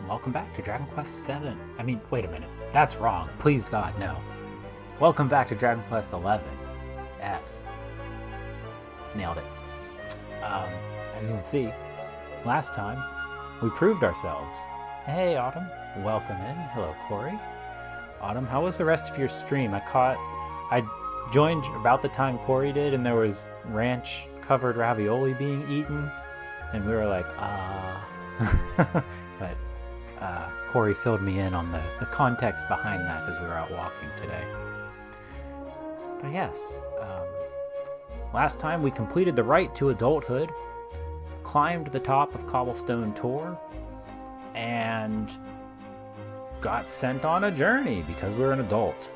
welcome back to Dragon Quest 7. I mean, wait a minute. That's wrong. Please, God, no. Welcome back to Dragon Quest 11. S. Nailed it. As you can see, last time, we proved ourselves. Hey, Autumn. Welcome in. Hello, Corey. Autumn, how was the rest of your stream? I joined about the time Corey did, and there was ranch-covered ravioli being eaten, and we were like, but Corey filled me in on the context behind that as we were out walking today. But yes, last time we completed the rite to adulthood, climbed the top of Cobblestone Tor, and got sent on a journey because we're an adult.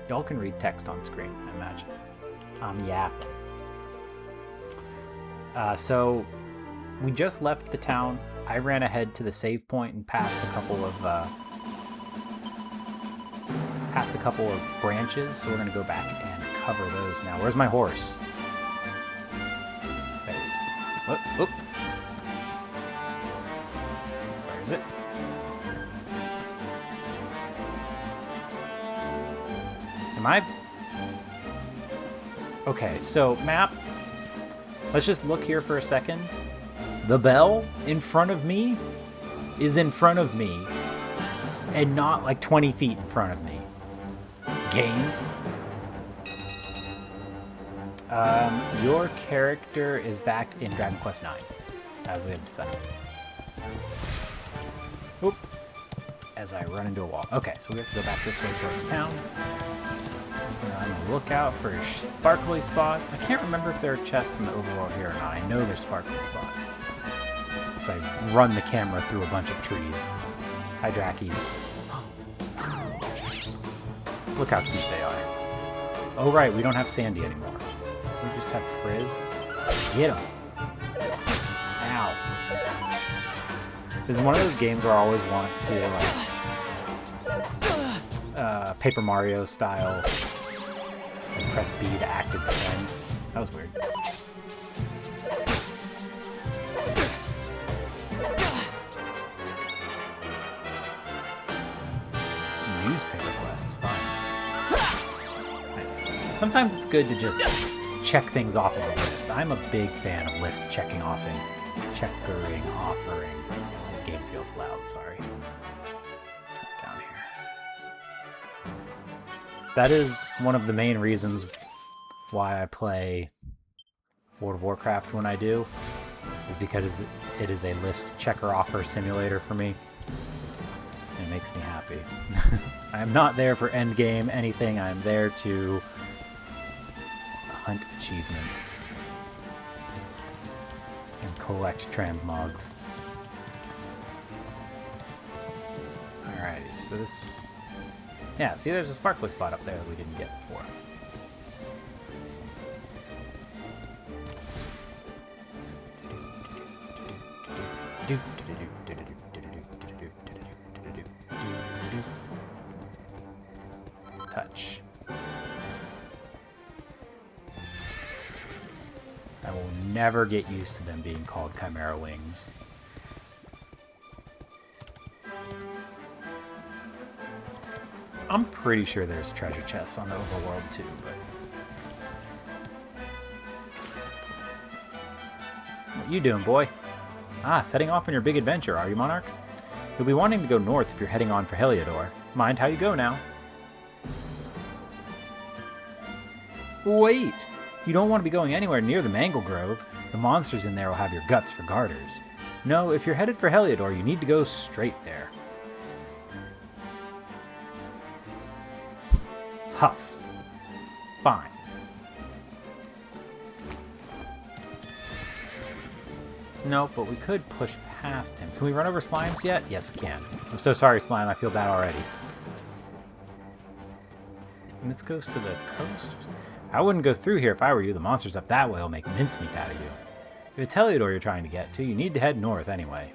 Y'all can read text on screen, I imagine. I'm yapping. So we just left the town. I ran ahead to the save point and passed a couple of branches, so we're gonna go back and cover those now. Where's my horse? There he is. Whoop, whoop. Where is it? Am I? Okay, so map. Let's just look here for a second. The bell in front of me is in front of me and not like 20 feet in front of me. Game. Your character is back in Dragon Quest 9, as we have decided. Oop. As I run into a wall. Okay, so we have to go back this way towards town. We're on the lookout for sparkly spots. I can't remember if there are chests in the overworld here or not. I know there's sparkly spots. So I run the camera through a bunch of trees. Hi, Drackies. Look how cute they are. Oh, right, we don't have Sandy anymore. We just have Frizz. Get him. Ow. This is one of those games where I always want to, Paper Mario style, and press B to active defend. That was weird. Newspaper quests, fun. Nice. Sometimes it's good to just check things off of a list. I'm a big fan of list checking offing, checkering, offering. The game feels loud, sorry. Down here. That is one of the main reasons why I play World of Warcraft when I do, is because it is a list checker offer simulator for me. It makes me happy. I am not there for endgame anything. I am there to hunt achievements and collect transmogs. Alrighty, so this... Yeah, see, there's a sparkly spot up there that we didn't get before. Touch. I will never get used to them being called Chimera Wings. I'm pretty sure there's treasure chests on the overworld too, but... What you doing, boy? Ah, setting off on your big adventure, are you, Monarch? You'll be wanting to go north if you're heading on for Heliodor. Mind how you go now. Wait! You don't want to be going anywhere near the Mangle Grove. The monsters in there will have your guts for garters. No, if you're headed for Heliodor, you need to go straight there. Huff. Fine. No, but we could push past him. Can we run over Slimes yet? Yes, we can. I'm so sorry, Slime. I feel bad already. And this goes to the coast? I wouldn't go through here if I were you. The monsters up that way will make mincemeat out of you. If it's Heliodor you're trying to get to, you need to head north anyway.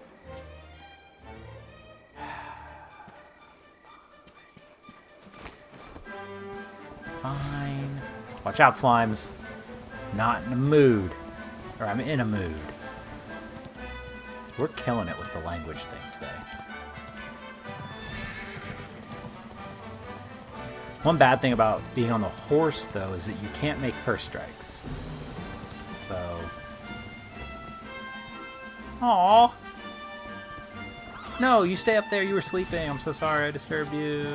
Fine. Watch out, Slimes. Not in a mood. Or I'm in a mood. We're killing it with the language thing today. One bad thing about being on the horse, though, is that you can't make first strikes. So... Aww. No, you stay up there. You were sleeping. I'm so sorry I disturbed you.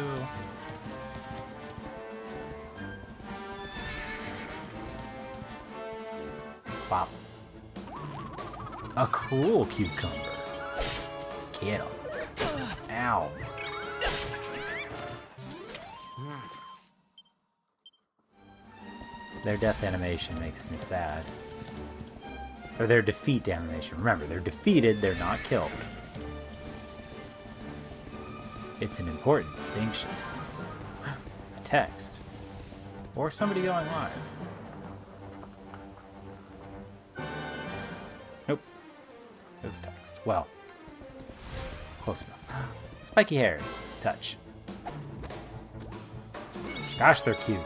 Pop. A cruel cucumber. Get him. Ow. Their death animation makes me sad. Or their defeat animation. Remember, they're defeated, they're not killed. It's an important distinction. A text. Or somebody going live. Nope. It's text. Well. Close enough. Spiky hairs. Touch. Gosh, they're cute.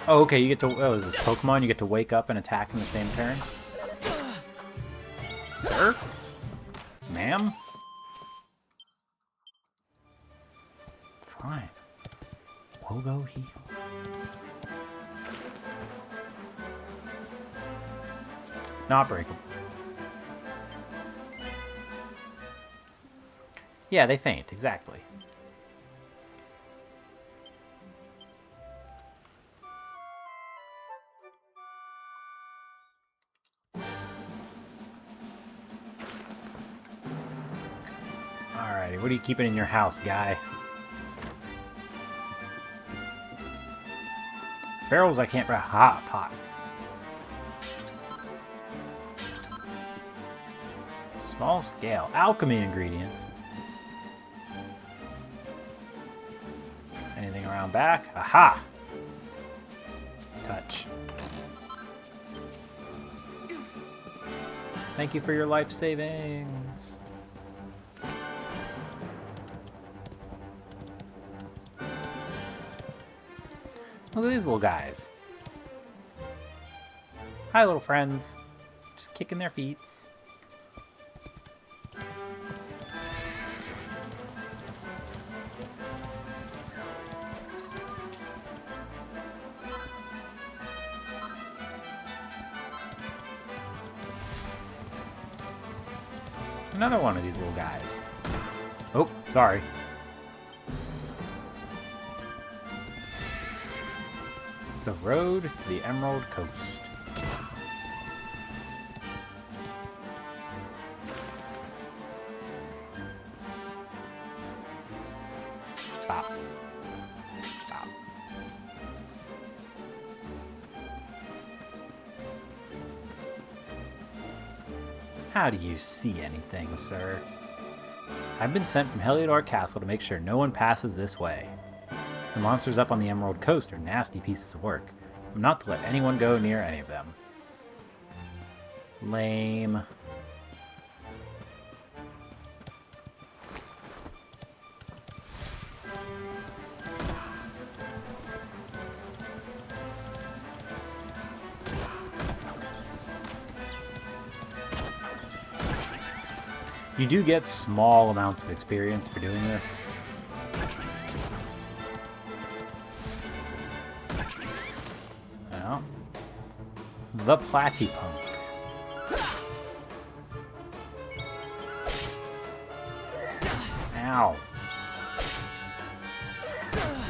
Oh, okay, you get to... Oh, is this Pokemon? You get to wake up and attack in the same turn? Sir? Ma'am? Fine. We'll go heal. Not breakable. Yeah, they faint, exactly. Alrighty, what are you keeping in your house, guy? Barrels I can't... Ha! Pots. Small scale. Alchemy ingredients. Anything around back? Aha! Touch. Thank you for your life savings. Look at these little guys. Hi, little friends. Just kicking their feet. Another one of these little guys. Oh, sorry. The road to the Emerald Coast. Stop. Stop. How do you see anything, sir? I've been sent from Heliodor Castle to make sure no one passes this way. The monsters up on the Emerald Coast are nasty pieces of work. I'm not to let anyone go near any of them. Lame. You do get small amounts of experience for doing this. Well, the Platypunk. Ow.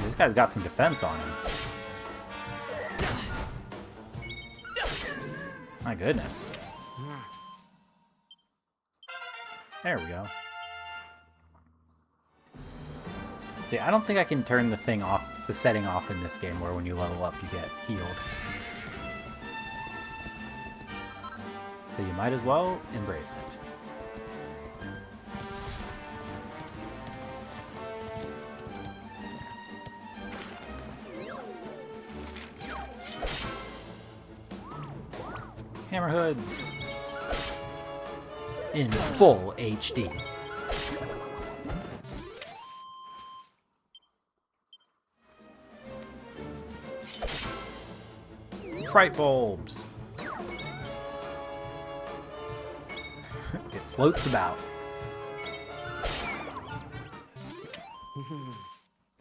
This guy's got some defense on him. My goodness. There we go. See, I don't think I can turn the thing off, the setting off in this game where when you level up you get healed. So you might as well embrace it. Hammerhoods in full HD. fright bulbs. It floats about.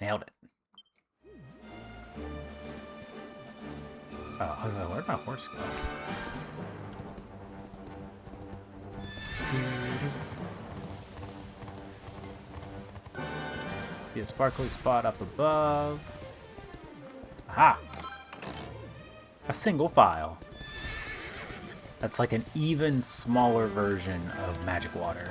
Nailed it. Oh, I was like, where'd my horse go? See a sparkly spot up above. Aha! A single file. That's like an even smaller version of magic water.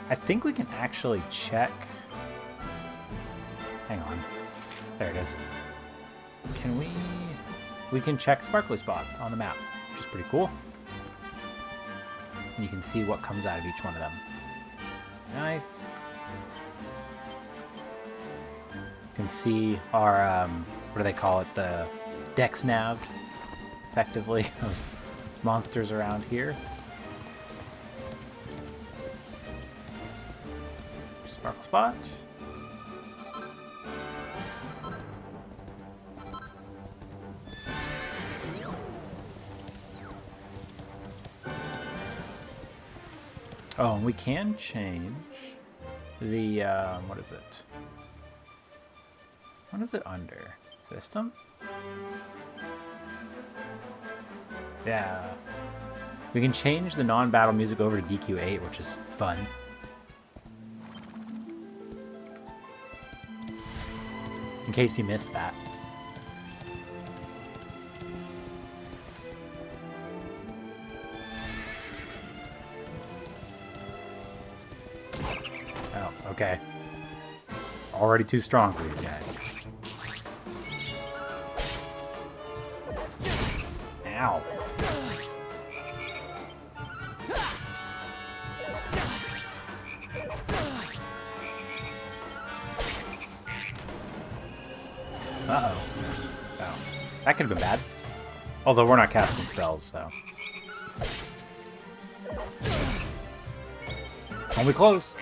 I think we can actually check. Hang on. There it is. Can we... We can check sparkly spots on the map, which is pretty cool. And you can see what comes out of each one of them. Nice. You can see our, what do they call it? The Dex Nav, effectively, of monsters around here. Sparkle spot. Oh, and we can change the, what is it? What is it under? System? Yeah. We can change the non-battle music over to DQ8, which is fun. In case you missed that. Oh, okay. Already too strong for these guys. Ow. Uh-oh. Oh. That could have been bad. Although we're not casting spells, so... Only close!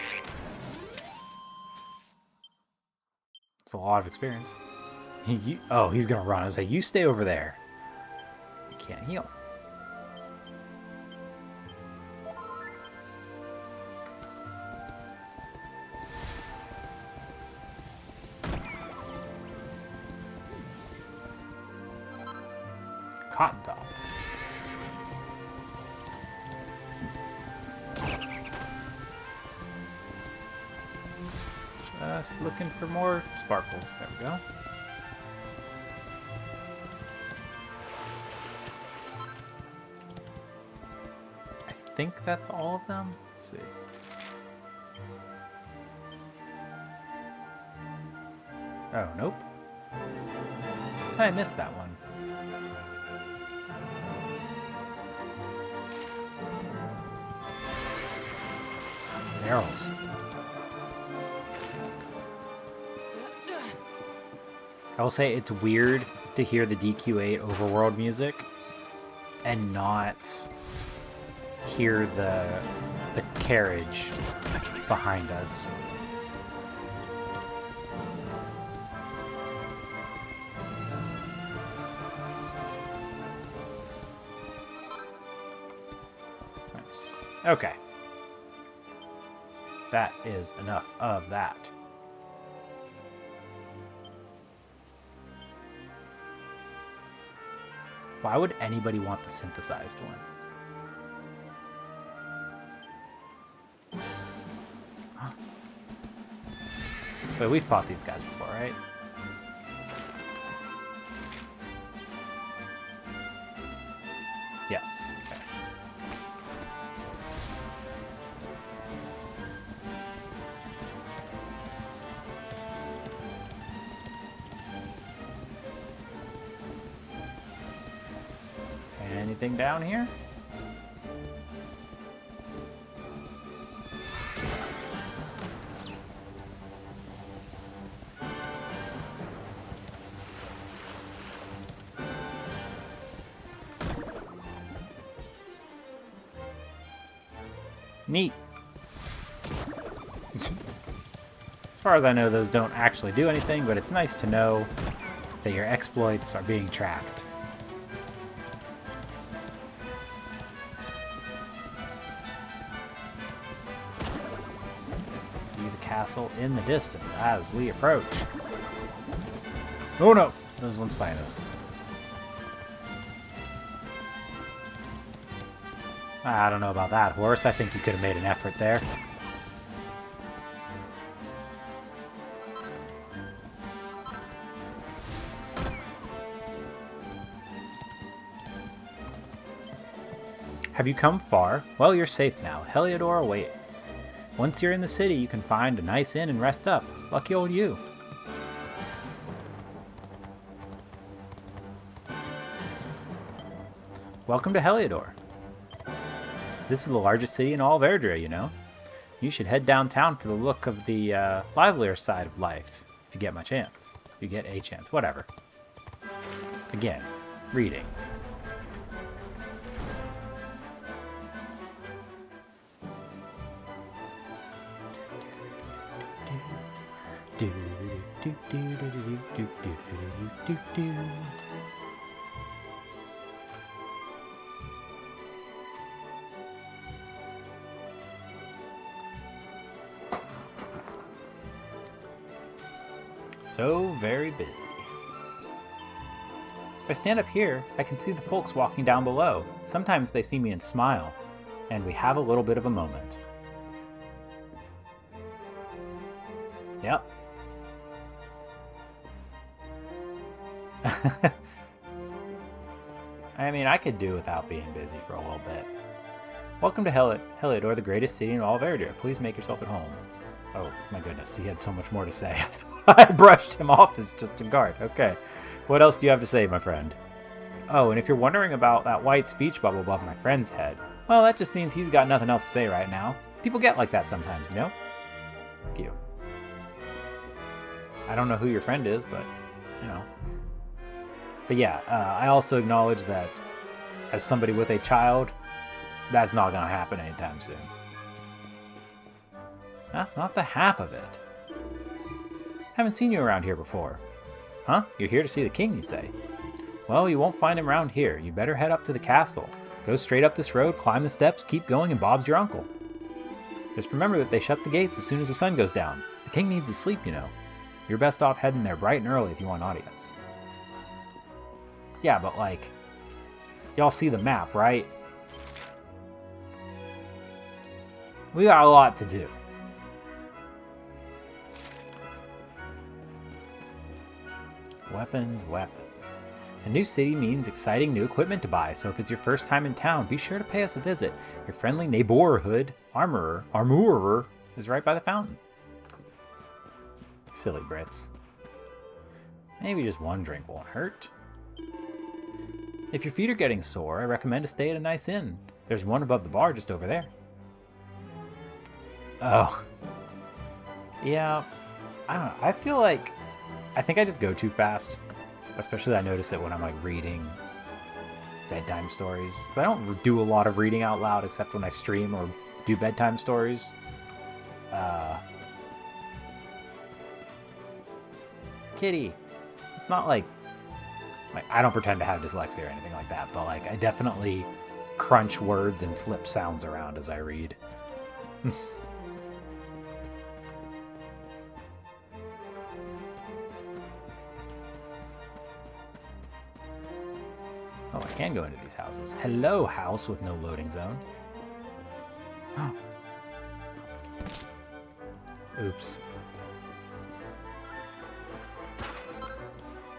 It's a lot of experience. Oh, he's gonna run. I was like, you stay over there. You can't heal. Cotton top. Just looking for more sparkles. There we go. I think that's all of them. Let's see. Oh, nope. I missed that one. Barrels. I will say it's weird to hear the DQ8 overworld music and not hear the carriage behind us. Nice. Okay. That is enough of that. Why would anybody want the synthesized one? Huh. Wait, we've fought these guys before, right? Yes. Okay. Anything down here? Neat. As far as I know, those don't actually do anything, but it's nice to know that your exploits are being tracked. See the castle in the distance as we approach. Oh no! Those ones find us. I don't know about that horse. I think you could have made an effort there. Have you come far? Well, you're safe now. Heliodor awaits. Once you're in the city, you can find a nice inn and rest up. Lucky old you. Welcome to Heliodor. This is the largest city in all of Verdra, you know. You should head downtown for the look of the livelier side of life, if you get my chance. If you get a chance, whatever. Again, reading. So very busy. If I stand up here, I can see the folks walking down below. Sometimes they see me and smile, and we have a little bit of a moment. Yep. I mean, I could do without being busy for a little bit. Welcome to Heliodor, the greatest city in all of Verdra. Please make yourself at home. Oh, my goodness, he had so much more to say. I brushed him off as just a guard. Okay. What else do you have to say, my friend? Oh, and if you're wondering about that white speech bubble above my friend's head, well, that just means he's got nothing else to say right now. People get like that sometimes, you know? Thank you. I don't know who your friend is, but, you know. But yeah, I also acknowledge that as somebody with a child, that's not going to happen anytime soon. That's not the half of it. Haven't seen you around here before. Huh? You're here to see the king, you say? Well, you won't find him around here. You'd better head up to the castle. Go straight up this road, climb the steps, keep going, and Bob's your uncle. Just remember that they shut the gates as soon as the sun goes down. The king needs to sleep, you know. You're best off heading there bright and early if you want an audience. Yeah, but like, y'all see the map, right? We got a lot to do. Weapons, weapons. A new city means exciting new equipment to buy, so if it's your first time in town, be sure to pay us a visit. Your friendly neighborhood armorer is right by the fountain. Silly Brits. Maybe just one drink won't hurt. If your feet are getting sore, I recommend to stay at a nice inn. There's one above the bar just over there. Oh. Yeah, I don't know. I feel like I think I just go too fast. Especially I notice it when I'm like reading bedtime stories. But I don't do a lot of reading out loud except when I stream or do bedtime stories. Kitty. It's not like I don't pretend to have dyslexia or anything like that, but like I definitely crunch words and flip sounds around as I read. Oh, I can go into these houses. Hello, house with no loading zone. Oops.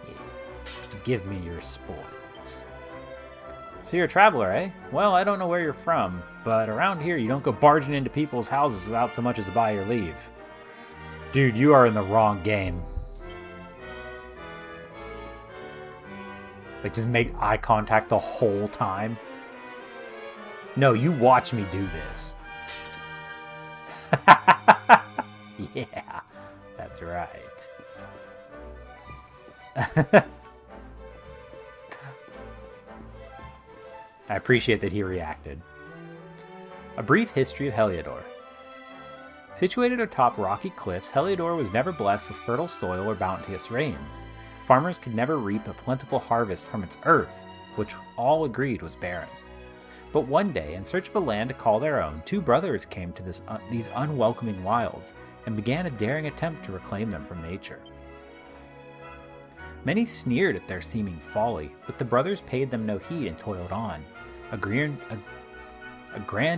Yes. Give me your spoils. So you're a traveler, eh? Well, I don't know where you're from, but around here you don't go barging into people's houses without so much as a buy your leave. Dude, you are in the wrong game. Like, just make eye contact the whole time. No, you watch me do this. Yeah, that's right. I appreciate that he reacted. A brief history of Heliodor. Situated atop rocky cliffs, Heliodor was never blessed with fertile soil or bounteous rains. Farmers could never reap a plentiful harvest from its earth, which all agreed was barren. But one day, in search of a land to call their own, two brothers came to these unwelcoming wilds and began a daring attempt to reclaim them from nature. Many sneered at their seeming folly, but the brothers paid them no heed and toiled on. A grand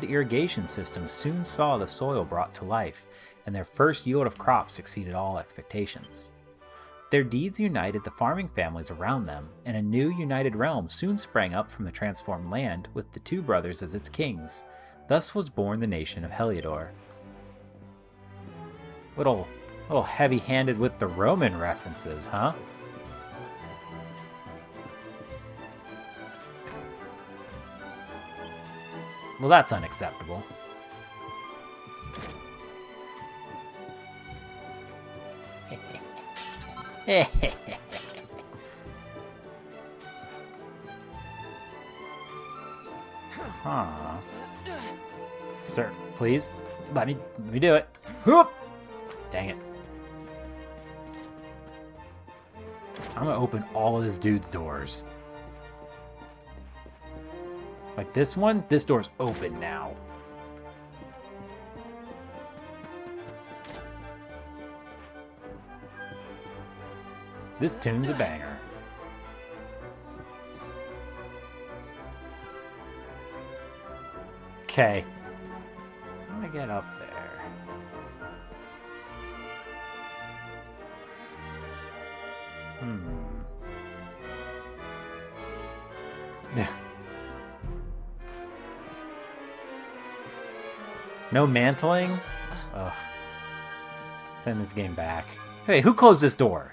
irrigation system soon saw the soil brought to life, and their first yield of crops exceeded all expectations. Their deeds united the farming families around them, and a new united realm soon sprang up from the transformed land with the two brothers as its kings. Thus was born the nation of Heliodor. Little heavy-handed with the Roman references, huh? Well, that's unacceptable. Huh. Sir, please, let me do it. Whoop! Dang it. I'm gonna open all of this dude's doors. Like this one, this door's open now. This tune's a banger. Okay. I'm gonna get up there. No mantling? Ugh. Send this game back. Hey, who closed this door?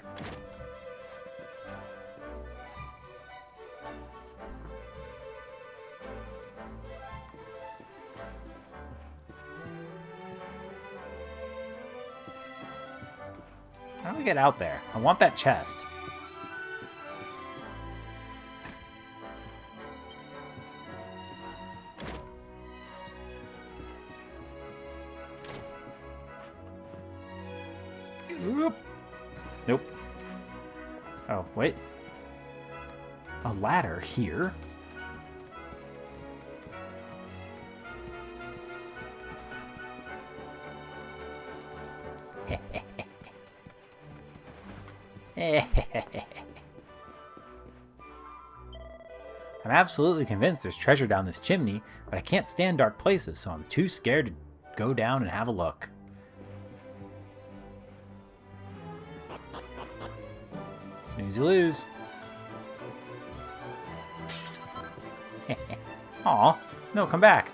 How do we get out there? I want that chest. Oop. Nope. Oh, wait. A ladder here? I'm absolutely convinced there's treasure down this chimney, but I can't stand dark places, so I'm too scared to go down and have a look. Snooze you lose. Aw, no, come back.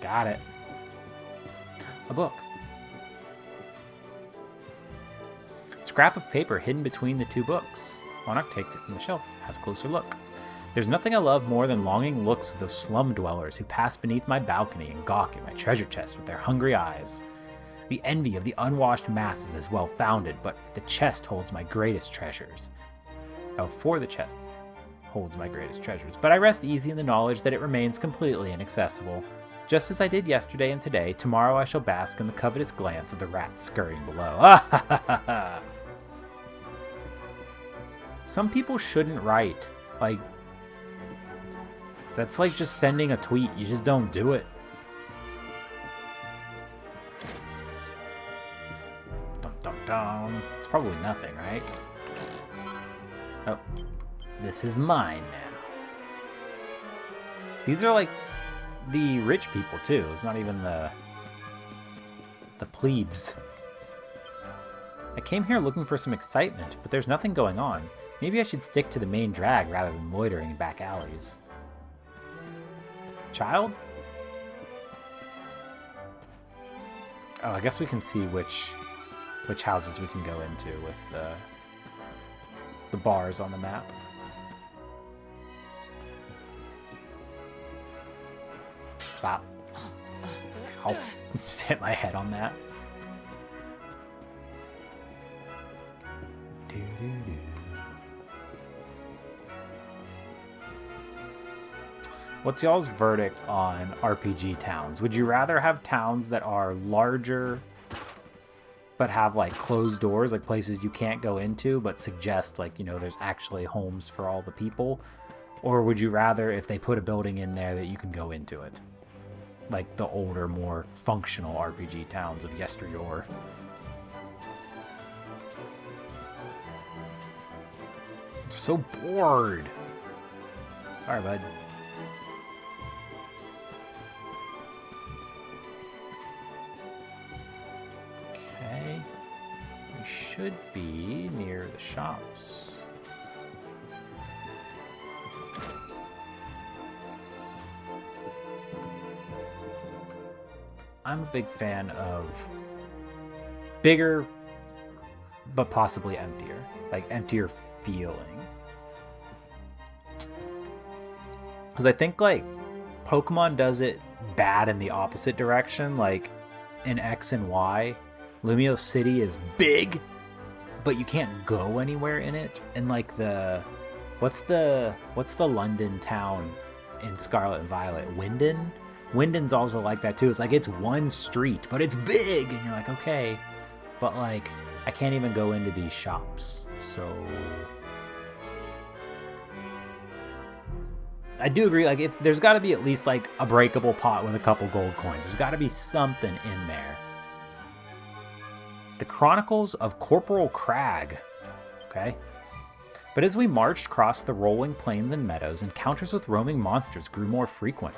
Got it. A book. Scrap of paper hidden between the two books. Monarch takes it from the shelf, has a closer look. There's nothing I love more than longing looks of those slum dwellers who pass beneath my balcony and gawk at my treasure chest with their hungry eyes. The envy of the unwashed masses is well founded, but the chest holds my greatest treasures. Oh, for the chest holds my greatest treasures, but I rest easy in the knowledge that it remains completely inaccessible. Just as I did yesterday and today, tomorrow I shall bask in the covetous glance of the rats scurrying below. Some people shouldn't write. Like, that's like just sending a tweet. You just don't do it. Dum dum dum. It's probably nothing, right? Oh, this is mine now. These are like the rich people too. It's not even the plebes. I came here looking for some excitement, but there's nothing going on. Maybe I should stick to the main drag rather than loitering in back alleys. Child? Oh, I guess we can see which houses we can go into with the bars on the map. Wow. Ow. Just hit my head on that. What's y'all's verdict on RPG towns? Would you rather have towns that are larger but have like closed doors, like places you can't go into, but suggest like, you know, there's actually homes for all the people? Or would you rather, if they put a building in there, that you can go into it? Like the older, more functional RPG towns of yesteryear. I'm so bored. Sorry, bud. Okay. We should be near the shops. I'm a big fan of bigger, but possibly emptier. Like emptier feeling. Because I think like Pokemon does it bad in the opposite direction. Like in X and Y, Lumio City is big, but you can't go anywhere in it. And like what's the London town in Scarlet and Violet? Wyndon? Wyndon's also like that too. It's like it's one street, but it's big, and you're like, okay, but like I can't even go into these shops. So I do agree, like if there's got to be at least like a breakable pot with a couple gold coins. There's got to be something in there. The Chronicles of Corporal Crag. Okay. But as we marched across the rolling plains and meadows, encounters with roaming monsters grew more frequent.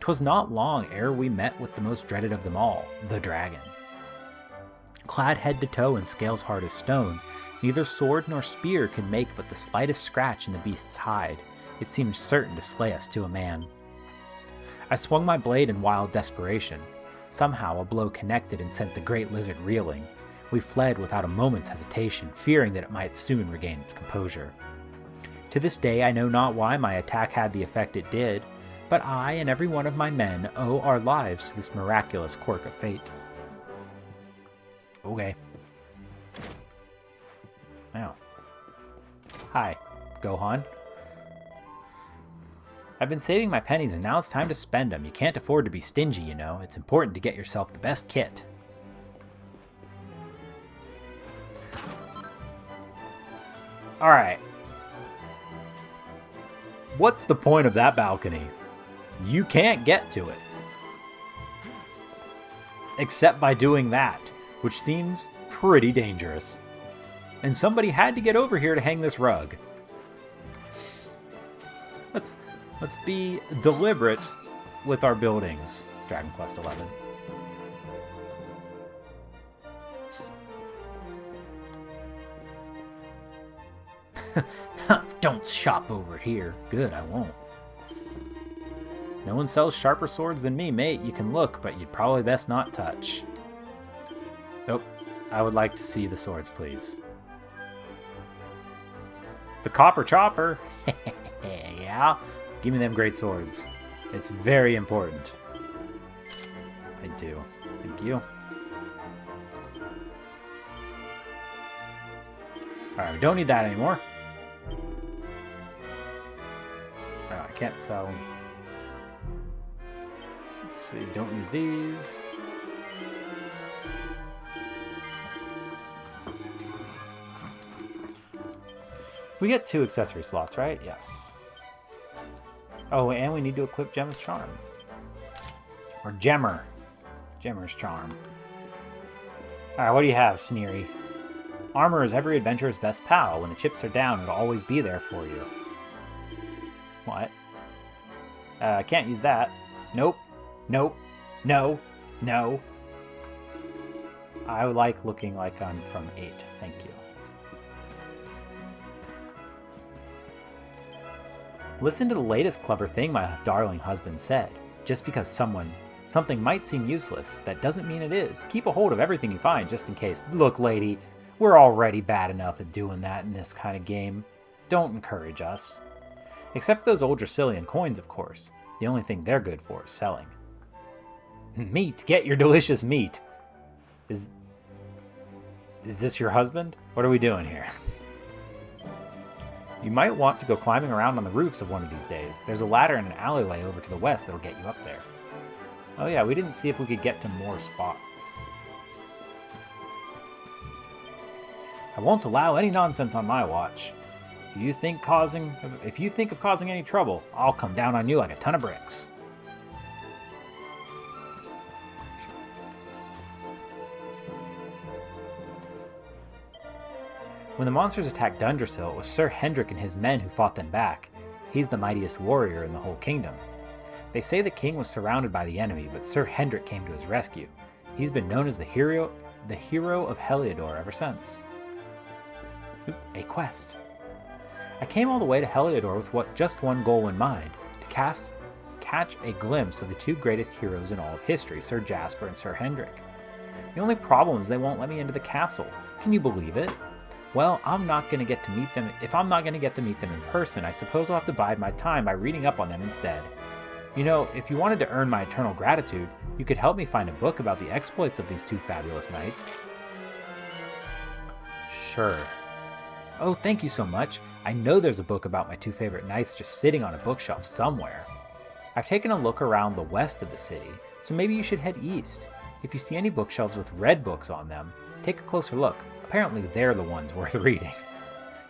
'Twas not long ere we met with the most dreaded of them all, the dragon. Clad head to toe in scales hard as stone, neither sword nor spear could make but the slightest scratch in the beast's hide. It seemed certain to slay us to a man. I swung my blade in wild desperation. Somehow a blow connected and sent the great lizard reeling. We fled without a moment's hesitation, fearing that it might soon regain its composure. To this day I know not why my attack had the effect it did, but I and every one of my men owe our lives to this miraculous quirk of fate. Okay. Now. Hi, Gohan. I've been saving my pennies and now it's time to spend them. You can't afford to be stingy, you know. It's important to get yourself the best kit. Alright. What's the point of that balcony? You can't get to it. Except by doing that, which seems pretty dangerous. And somebody had to get over here to hang this rug. Let's be deliberate with our buildings, Dragon Quest XI. Don't shop over here. Good, I won't. No one sells sharper swords than me, mate. You can look, but you'd probably best not touch. Nope. I would like to see the swords, please. The copper chopper. Yeah. Give me them great swords. It's very important. I do. Thank you. Alright, we don't need that anymore. I can't sell. Let's see, don't need these. We get 2 accessory slots, right? Yes. Oh, and we need to equip Gemma's Charm. Or Gemmer. Gemmer's Charm. Alright, what do you have, Sneery? Armor is every adventurer's best pal. When the chips are down, it'll always be there for you. What? I can't use that. Nope. Nope. No. No. I like looking like I'm from 8. Thank you. Listen to the latest clever thing my darling husband said. Just because something might seem useless, that doesn't mean it is. Keep a hold of everything you find just in case. Look, lady, we're already bad enough at doing that in this kind of game. Don't encourage us. Except for those old Dracilian coins, of course. The only thing they're good for is selling. Meat! Get your delicious meat! Is this your husband? What are we doing here? You might want to go climbing around on the roofs of one of these days. There's a ladder in an alleyway over to the west that'll get you up there. Oh yeah, we didn't see if we could get to more spots. I won't allow any nonsense on my watch. If you think of causing any trouble, I'll come down on you like a ton of bricks. When the monsters attacked Dundrasil, it was Sir Hendrik and his men who fought them back. He's the mightiest warrior in the whole kingdom. They say the king was surrounded by the enemy, but Sir Hendrik came to his rescue. He's been known as the hero of Heliodor ever since. Oop, a quest. I came all the way to Heliodor with just one goal in mind, to catch a glimpse of the two greatest heroes in all of history, Sir Jasper and Sir Hendrik. The only problem is they won't let me into the castle. Can you believe it? Well, I'm not going to get to meet them. If I'm not going to get to meet them in person, I suppose I'll have to bide my time by reading up on them instead. You know, if you wanted to earn my eternal gratitude, you could help me find a book about the exploits of these two fabulous knights. Sure. Oh, thank you so much. I know there's a book about my two favorite knights just sitting on a bookshelf somewhere. I've taken a look around the west of the city, so maybe you should head east. If you see any bookshelves with red books on them, take a closer look. Apparently they're the ones worth reading.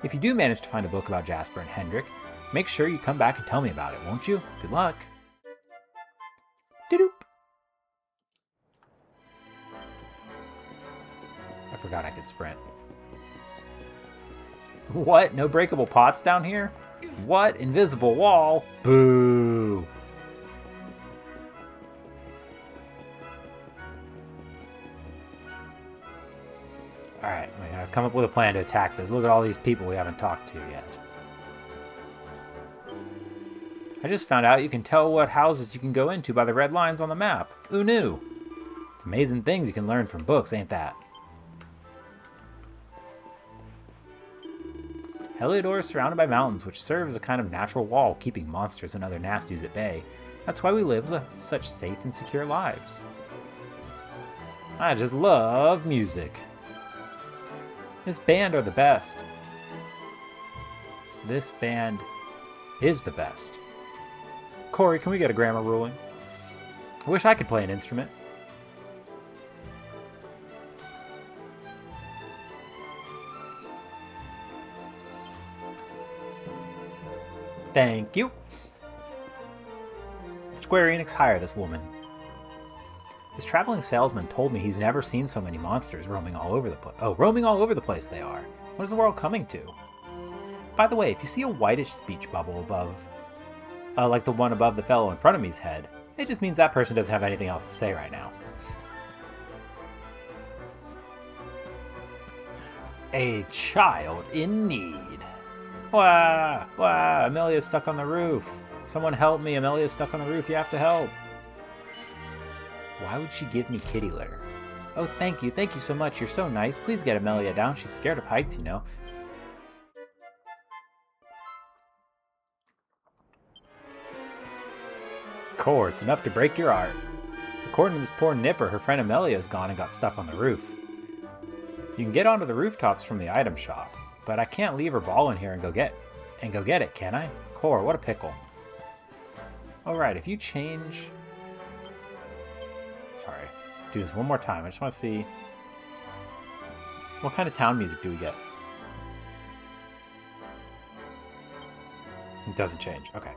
If you do manage to find a book about Jasper and Hendrik, make sure you come back and tell me about it, won't you? Good luck. Doop. I forgot I could sprint. What? No breakable pots down here? What? Invisible wall? Boo! Alright, we gotta come up with a plan to attack this. Look at all these people we haven't talked to yet. I just found out you can tell what houses you can go into by the red lines on the map. Who knew? It's amazing things you can learn from books, ain't that? Heliodor is surrounded by mountains, which serve as a kind of natural wall, keeping monsters and other nasties at bay. That's why we live such safe and secure lives. I just love music. This band are the best. This band is the best. Corey, can we get a grammar ruling? I wish I could play an instrument. Thank you. Square Enix hire this woman. This traveling salesman told me he's never seen so many monsters roaming all over the place. Oh, roaming all over the place they are. What is the world coming to? By the way, if you see a whitish speech bubble above, like the one above the fellow in front of me's head, it just means that person doesn't have anything else to say right now. A child in need. Wah! Wah! Amelia's stuck on the roof. Someone help me. Amelia's stuck on the roof. You have to help. Why would she give me kitty litter? Oh, thank you. Thank you so much. You're so nice. Please get Amelia down. She's scared of heights, you know. Core, it's enough to break your heart. According to this poor nipper, her friend Amelia's gone and got stuck on the roof. You can get onto the rooftops from the item shop, but I can't leave her ball in here and go get it, can I? Core, what a pickle. Alright, if you change... Sorry. Do this one more time. I just want to see... What kind of town music do we get? It doesn't change. Okay.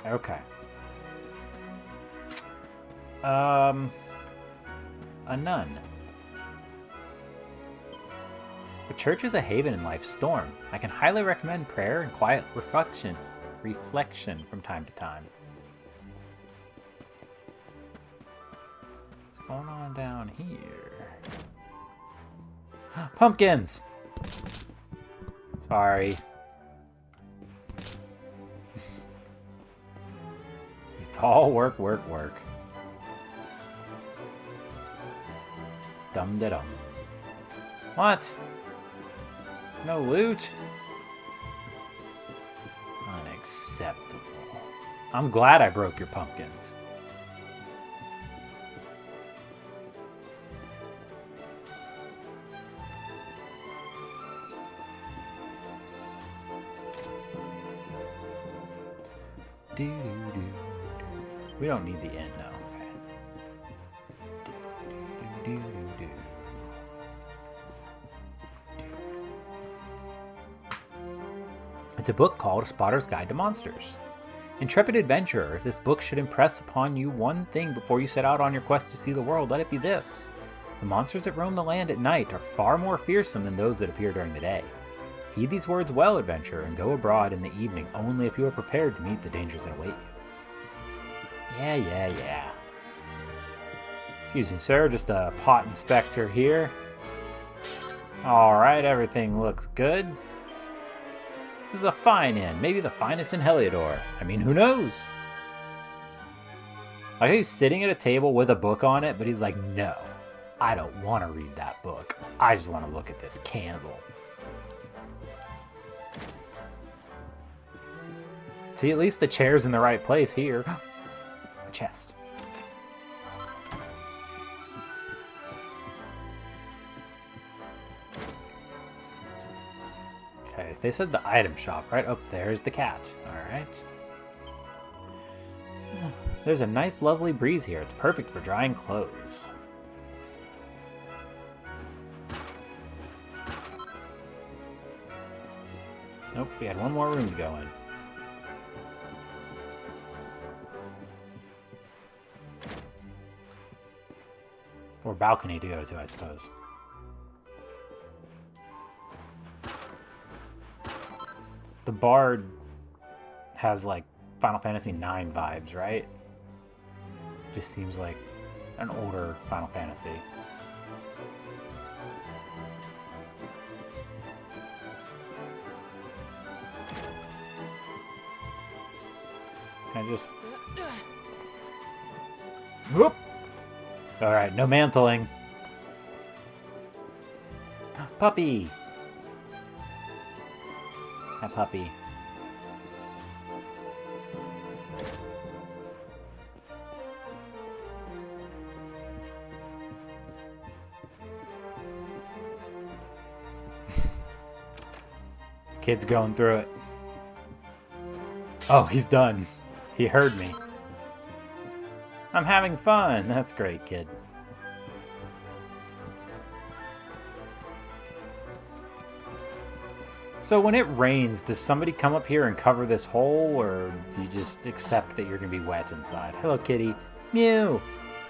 Okay. A nun. The church is a haven in life's storm. I can highly recommend prayer and quiet reflection from time to time. What's going on down here? Pumpkins! Sorry. It's all work, work, work. Dum-da-dum. What? No loot? Unacceptable. I'm glad I broke your pumpkins. We don't need the inn, no. Okay. It's a book called A Spotter's Guide to Monsters. Intrepid adventurer, if this book should impress upon you one thing before you set out on your quest to see the world, let it be this. The monsters that roam the land at night are far more fearsome than those that appear during the day. Heed these words well, adventurer, and go abroad in the evening only if you are prepared to meet the dangers that await you. Yeah. Excuse me, sir, just a pot inspector here. Alright, everything looks good. This is a fine inn, maybe the finest in Heliodor. I mean, who knows? Like, he's sitting at a table with a book on it, but he's like, no, I don't want to read that book. I just want to look at this candle. See, at least the chair's in the right place here. A chest. Okay, they said the item shop, right? Oh, there's the cat. Alright. There's a nice, lovely breeze here. It's perfect for drying clothes. Nope, we had one more room to go in. Or balcony to go to, I suppose. The bard has, like, Final Fantasy IX vibes, right? Just seems like an older Final Fantasy. I just... Whoop! Alright, no mantling. Puppy! That puppy. Kid's going through it. Oh, he's done. He heard me. I'm having fun. That's great, kid. So when it rains, does somebody come up here and cover this hole, or do you just accept that you're going to be wet inside? Hello, kitty. Mew!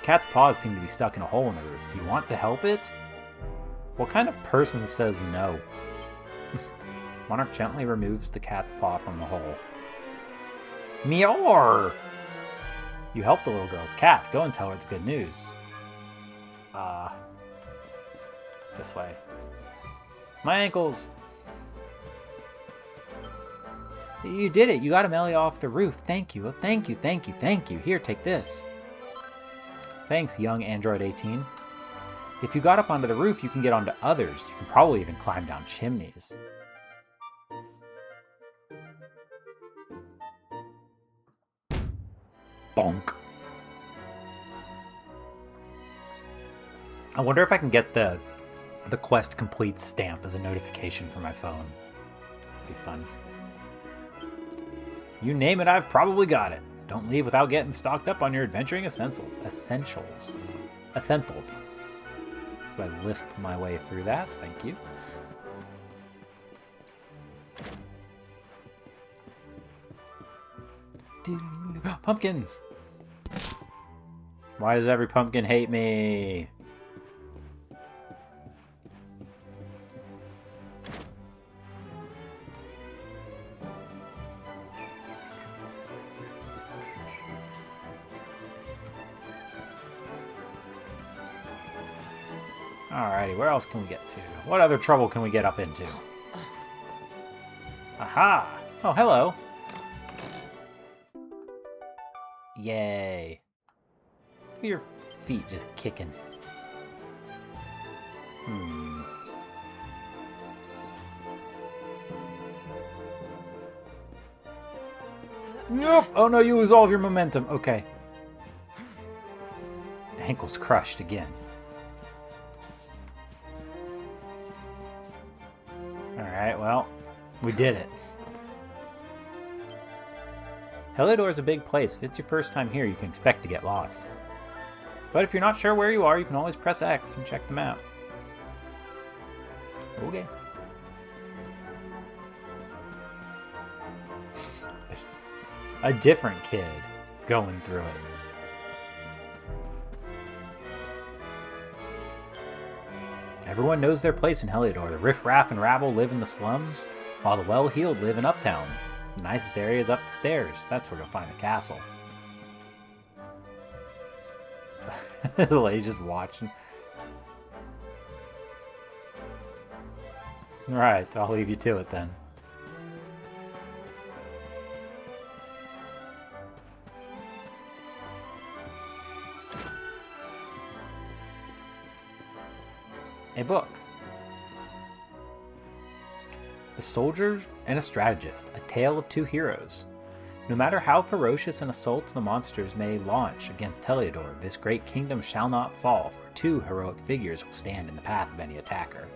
Cat's paws seem to be stuck in a hole in the roof. Do you want to help it? What kind of person says no? Monarch gently removes the cat's paw from the hole. Meow! You helped the little girl's cat. Go and tell her the good news. This way. My ankles! You did it! You got Amelia off the roof. Thank you. Oh, thank you, thank you, thank you. Here, take this. Thanks, young Android 18. If you got up onto the roof, you can get onto others. You can probably even climb down chimneys. Bonk. I wonder if I can get the quest complete stamp as a notification for my phone. Be fun. You name it, I've probably got it. Don't leave without getting stocked up on your adventuring essentials. Essentials. So I lisp my way through that. Thank you. Pumpkins! Why does every pumpkin hate me? Alrighty, where else can we get to? What other trouble can we get up into? Aha! Oh, hello! Yay. Look at your feet just kicking. Nope! Oh no, you lose all of your momentum. Okay. Ankle's crushed again. Alright, well, we did it. Heliodor is a big place. If it's your first time here, you can expect to get lost. But if you're not sure where you are, you can always press X and check the map. Okay. There's a different kid going through it. Everyone knows their place in Heliodor. The riff-raff and rabble live in the slums, while the well-heeled live in Uptown. The nicest area is up the stairs. That's where you'll find the castle. The lady's just watching. Alright, I'll leave you to it then. A book. The Soldier and a Strategist, a tale of two heroes. No matter how ferocious an assault the monsters may launch against Heliodor, this great kingdom shall not fall, for two heroic figures will stand in the path of any attacker.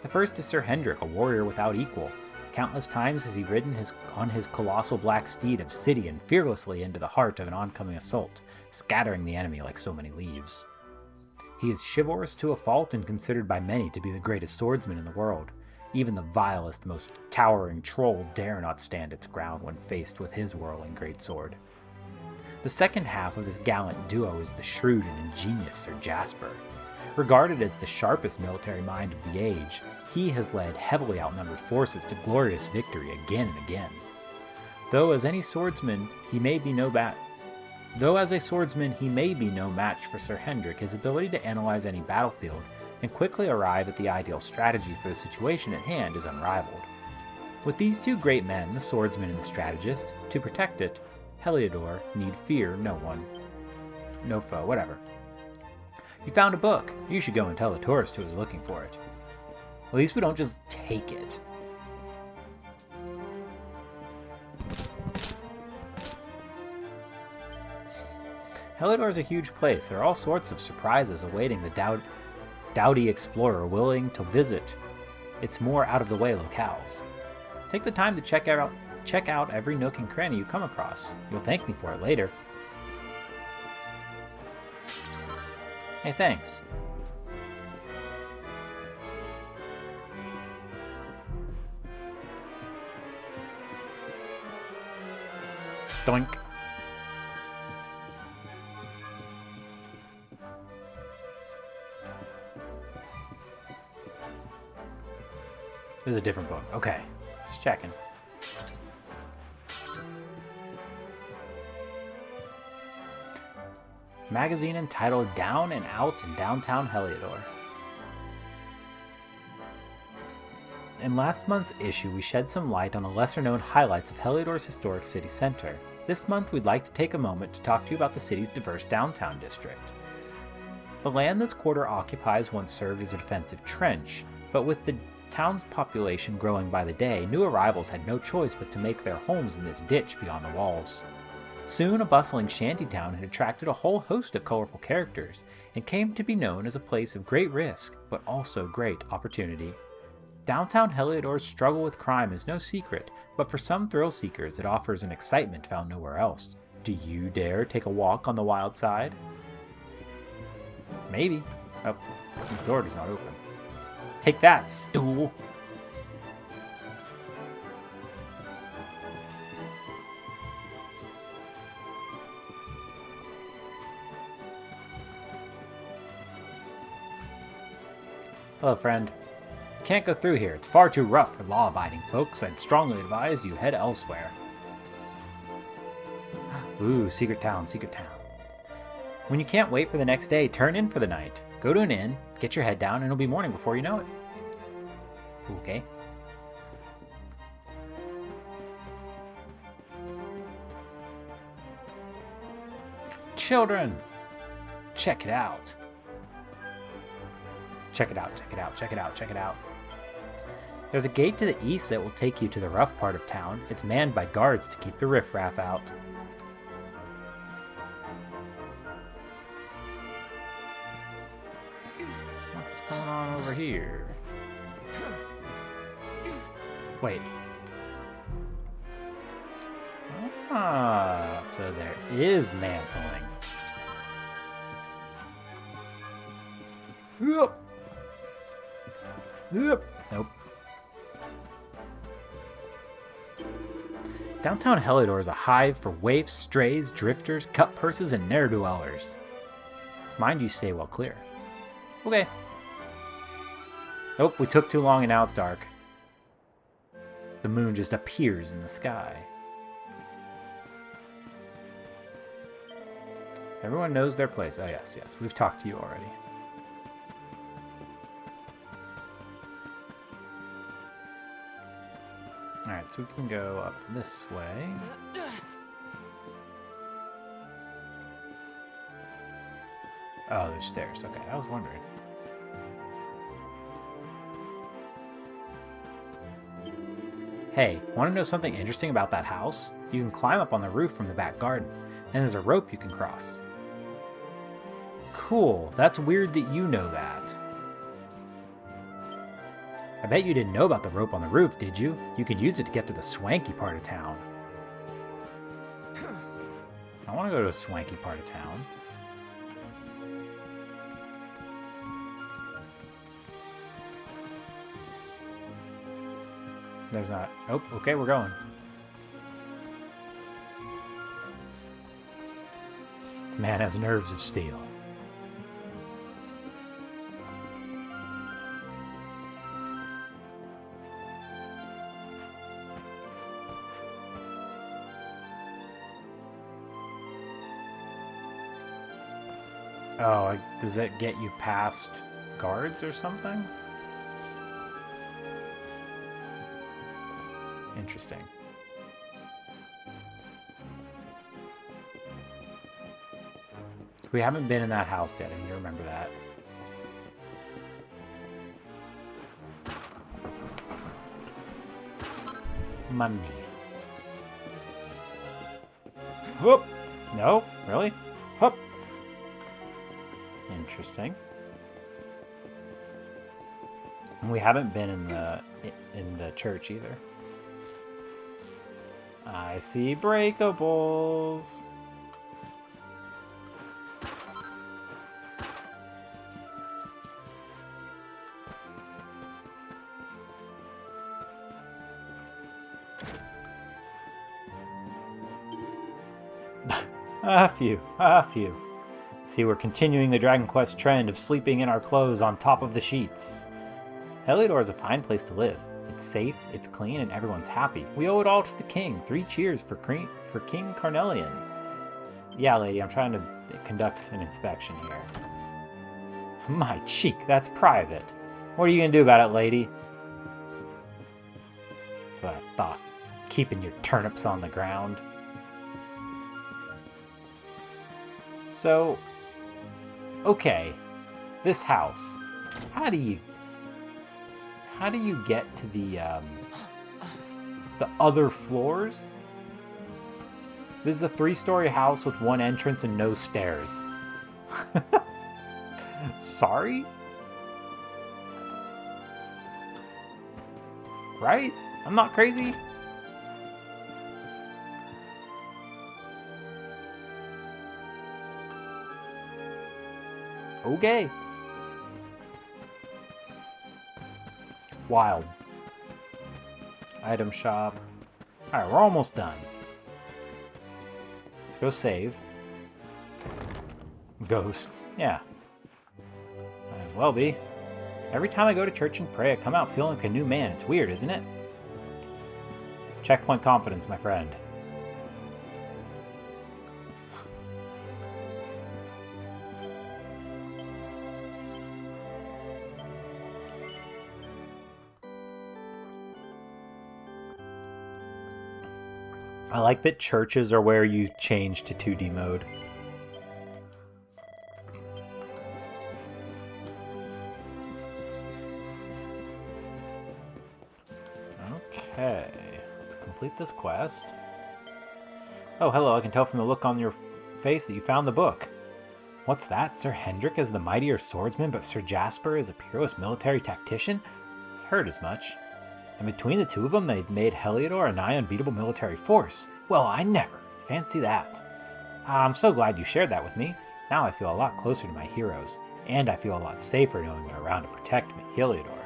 The first is Sir Hendrik, a warrior without equal. Countless times has he ridden on his colossal black steed Obsidian fearlessly into the heart of an oncoming assault, scattering the enemy like so many leaves. He is chivalrous to a fault and considered by many to be the greatest swordsman in the world. Even the vilest, most towering troll dare not stand its ground when faced with his whirling greatsword. The second half of this gallant duo is the shrewd and ingenious Sir Jasper. Regarded as the sharpest military mind of the age, he has led heavily outnumbered forces to glorious victory again and again. Though as a swordsman he may be no match for Sir Hendrik, his ability to analyze any battlefield and quickly arrive at the ideal strategy for the situation at hand is unrivaled. With these two great men, the swordsman and the strategist, to protect it, Heliodor need fear no one. No foe, whatever. You found a book. You should go and tell the tourist who is looking for it. At least we don't just take it. Heliodor is a huge place. There are all sorts of surprises awaiting the doughty explorer willing to visit its more out-of-the-way locales. Take the time to check out every nook and cranny you come across. You'll thank me for it later. Hey, thanks. Doink. This is a different book. Okay, just checking. Magazine entitled Down and Out in Downtown Heliodor. In last month's issue, we shed some light on the lesser-known highlights of Heliodor's historic city center. This month, we'd like to take a moment to talk to you about the city's diverse downtown district. The land this quarter occupies once served as a defensive trench, but with the town's population growing by the day, new arrivals had no choice but to make their homes in this ditch beyond the walls. Soon, a bustling shantytown had attracted a whole host of colorful characters, and came to be known as a place of great risk, but also great opportunity. Downtown Heliodor's struggle with crime is no secret, but for some thrill seekers it offers an excitement found nowhere else. Do you dare take a walk on the wild side? Maybe. Oh, this door is not open. Take that, stool! Hello, friend. You can't go through here. It's far too rough for law-abiding folks. I'd strongly advise you head elsewhere. Ooh, secret town, secret town. When you can't wait for the next day, turn in for the night. Go to an inn, get your head down, and it'll be morning before you know it. Okay. Children! Check it out. Check it out, check it out, check it out, check it out. There's a gate to the east that will take you to the rough part of town. It's manned by guards to keep the riffraff out. What's going on over here? Wait. Huh? Ah, so there is mantling. Nope. Downtown Helidor is a hive for waifs, strays, drifters, cut purses, and ne'er-do-wellers. Mind you stay well clear. Okay. Nope, we took too long and now it's dark. The moon just appears in the sky. Everyone knows their place. Oh, yes, yes. We've talked to you already. Alright, so we can go up this way. Oh, there's stairs. Okay, I was wondering. Hey, want to know something interesting about that house? You can climb up on the roof from the back garden, and there's a rope you can cross. Cool, that's weird that you know that. I bet you didn't know about the rope on the roof, did you? You could use it to get to the swanky part of town. I want to go to a swanky part of town. There's not... Oh, okay, we're going. The man has nerves of steel. Oh, does that get you past guards or something? Interesting. We haven't been in that house yet, and you remember that. Money. Whoop! No? Really? Whoop! Interesting. And we haven't been in the church either. I see breakables. A few. See, we're continuing the Dragon Quest trend of sleeping in our clothes on top of the sheets. Helidor is a fine place to live. It's safe, it's clean, and everyone's happy. We owe it all to the king. 3 cheers for King Carnelian. Yeah, lady, I'm trying to conduct an inspection here. My cheek, that's private. What are you gonna do about it, lady? That's what I thought. Keeping your turnips on the ground. So, okay, this house. How do you get to the other floors? This is a 3-story house with 1 entrance and no stairs. Sorry? Right? I'm not crazy? Okay. Wild. Item shop. Alright, we're almost done. Let's go save. Ghosts. Yeah. Might as well be. Every time I go to church and pray, I come out feeling like a new man. It's weird, isn't it? Checkpoint confidence, my friend. I like that churches are where you change to 2D mode. Okay, let's complete this quest. Oh, hello, I can tell from the look on your face that you found the book. What's that? Sir Hendrik is the mightier swordsman, but Sir Jasper is a peerless military tactician? Heard as much. And between the two of them, they've made Heliodor a nigh unbeatable military force. Well, I never. Fancy that. I'm so glad you shared that with me. Now I feel a lot closer to my heroes, and I feel a lot safer knowing they're around to protect me, Heliodor.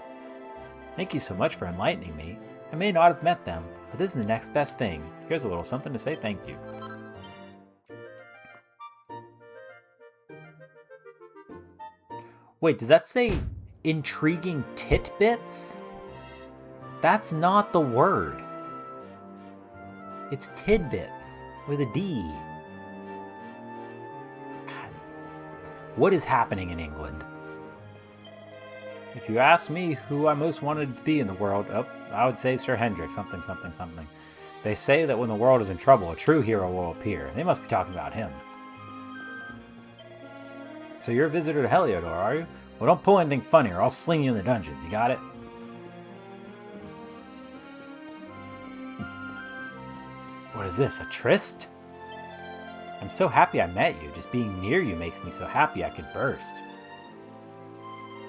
Thank you so much for enlightening me. I may not have met them, but this is the next best thing. Here's a little something to say thank you. Wait, does that say intriguing titbits? That's not the word. It's tidbits with a D. God. What is happening in England? If you asked me who I most wanted to be in the world, I would say Sir Hendrik, something, something, something. They say that when the world is in trouble, a true hero will appear. They must be talking about him. So you're a visitor to Heliodor, are you? Well, don't pull anything funny or I'll sling you in the dungeons. You got it? What is this, a tryst? I'm so happy I met you. Just being near you makes me so happy I could burst.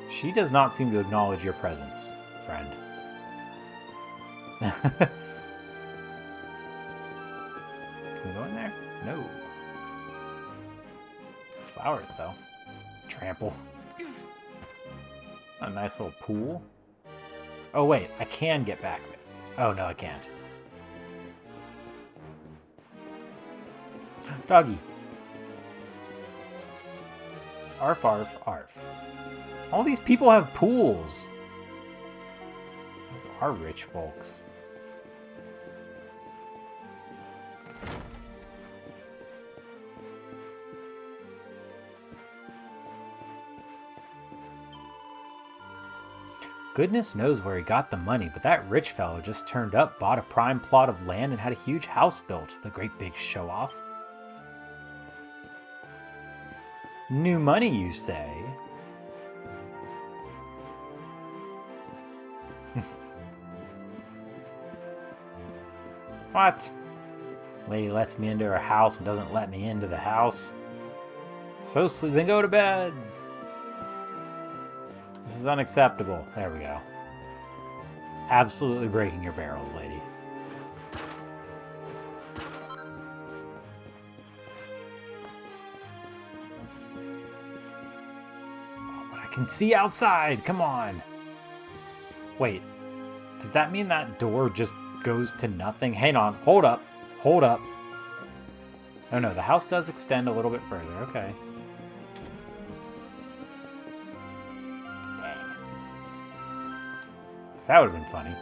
She does not seem to acknowledge your presence, friend. Can we go in there? No. Flowers, though. Trample. A nice little pool. Oh, wait. I can get back there. Oh, no, I can't. Doggy. Arf, arf, arf. All these people have pools. Those are rich folks. Goodness knows where he got the money, but that rich fellow just turned up, bought a prime plot of land, and had a huge house built. The great big show-off. New money, you say? What? Lady lets me into her house and doesn't let me into the house. So sleep, then go to bed. This is unacceptable. There we go. Absolutely breaking your barrels, lady. Oh, but I can see outside. Come on. Wait. Does that mean that door just goes to nothing? Hang on. Hold up. Hold up. Oh no, the house does extend a little bit further. Okay. Dang. So that would have been funny.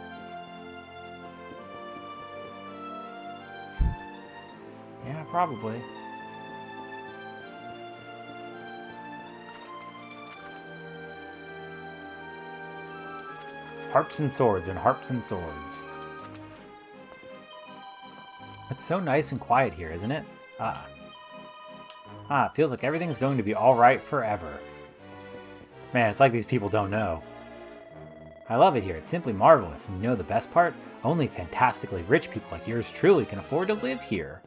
Yeah, probably. Harps and swords and harps and swords. It's so nice and quiet here, isn't it? It feels like everything's going to be alright forever. Man, it's like these people don't know. I love it here. It's simply marvelous. And you know the best part? Only fantastically rich people like yours truly can afford to live here.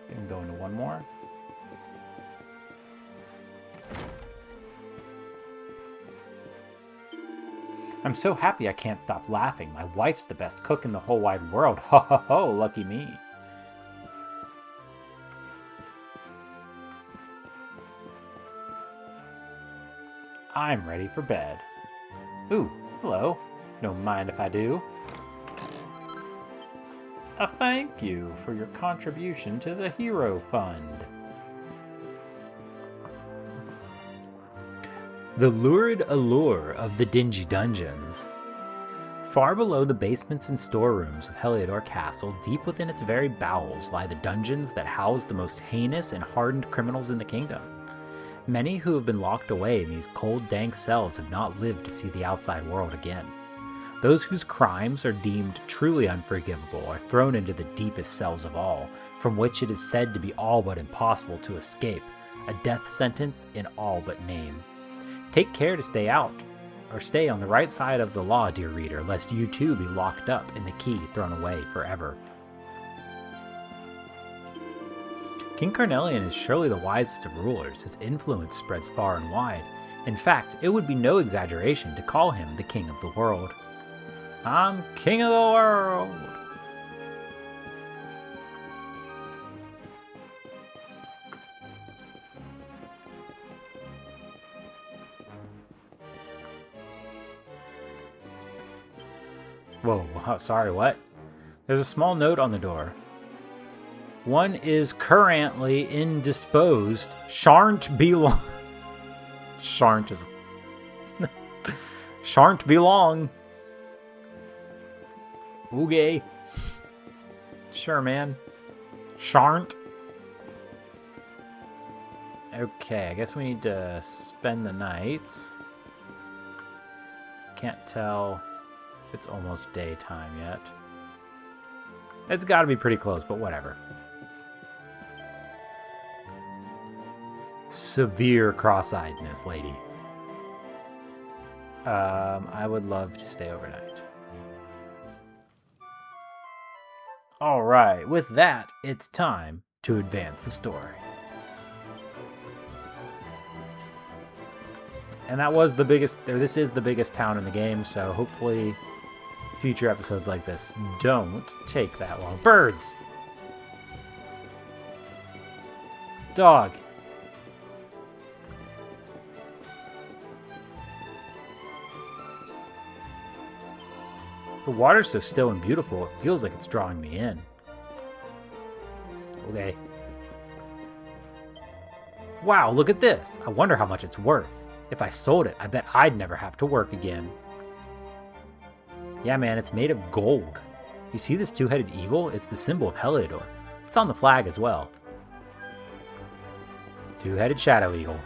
Then go into one more. I'm so happy I can't stop laughing. My wife's the best cook in the whole wide world. Ho ho ho, lucky me. I'm ready for bed. Ooh, hello. Don't mind if I do. A thank you for your contribution to the Hero Fund. The lurid allure of the dingy dungeons. Far below the basements and storerooms of Heliodor Castle, deep within its very bowels, lie the dungeons that house the most heinous and hardened criminals in the kingdom. Many who have been locked away in these cold, dank cells have not lived to see the outside world again. Those whose crimes are deemed truly unforgivable are thrown into the deepest cells of all, from which it is said to be all but impossible to escape, a death sentence in all but name. Take care to stay out, or stay on the right side of the law, dear reader, lest you too be locked up and the key thrown away forever. King Carnelian is surely the wisest of rulers. His influence spreads far and wide. In fact, it would be no exaggeration to call him the king of the world. I'm king of the world! Whoa, sorry, what? There's a small note on the door. One is currently indisposed. Shan't be long. Shan't is... Shan't be long. Okay. Sure, man. Shan't. Okay, I guess we need to spend the night. Can't tell if it's almost daytime yet. It's got to be pretty close, but whatever. Severe cross-eyedness, lady. I would love to stay overnight. Alright, with that, it's time to advance the story. And that was the biggest, or this is the biggest town in the game, so hopefully future episodes like this don't take that long. Birds! Dog. The water's so still and beautiful, it feels like it's drawing me in. Okay. Wow, look at this! I wonder how much it's worth. If I sold it, I bet I'd never have to work again. Yeah, man, it's made of gold. You see this two-headed eagle? It's the symbol of Heliodor. It's on the flag as well. Two-headed shadow eagle.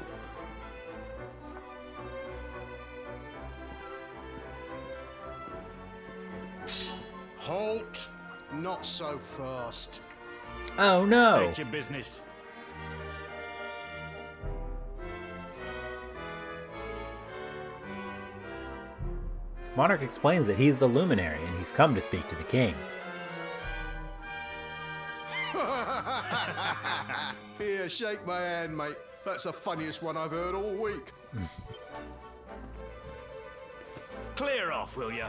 Halt! Not so fast. Oh no! State your business. Monarch explains that he's the luminary and he's come to speak to the king. Here, shake my hand, mate. That's the funniest one I've heard all week. Clear off, will ya?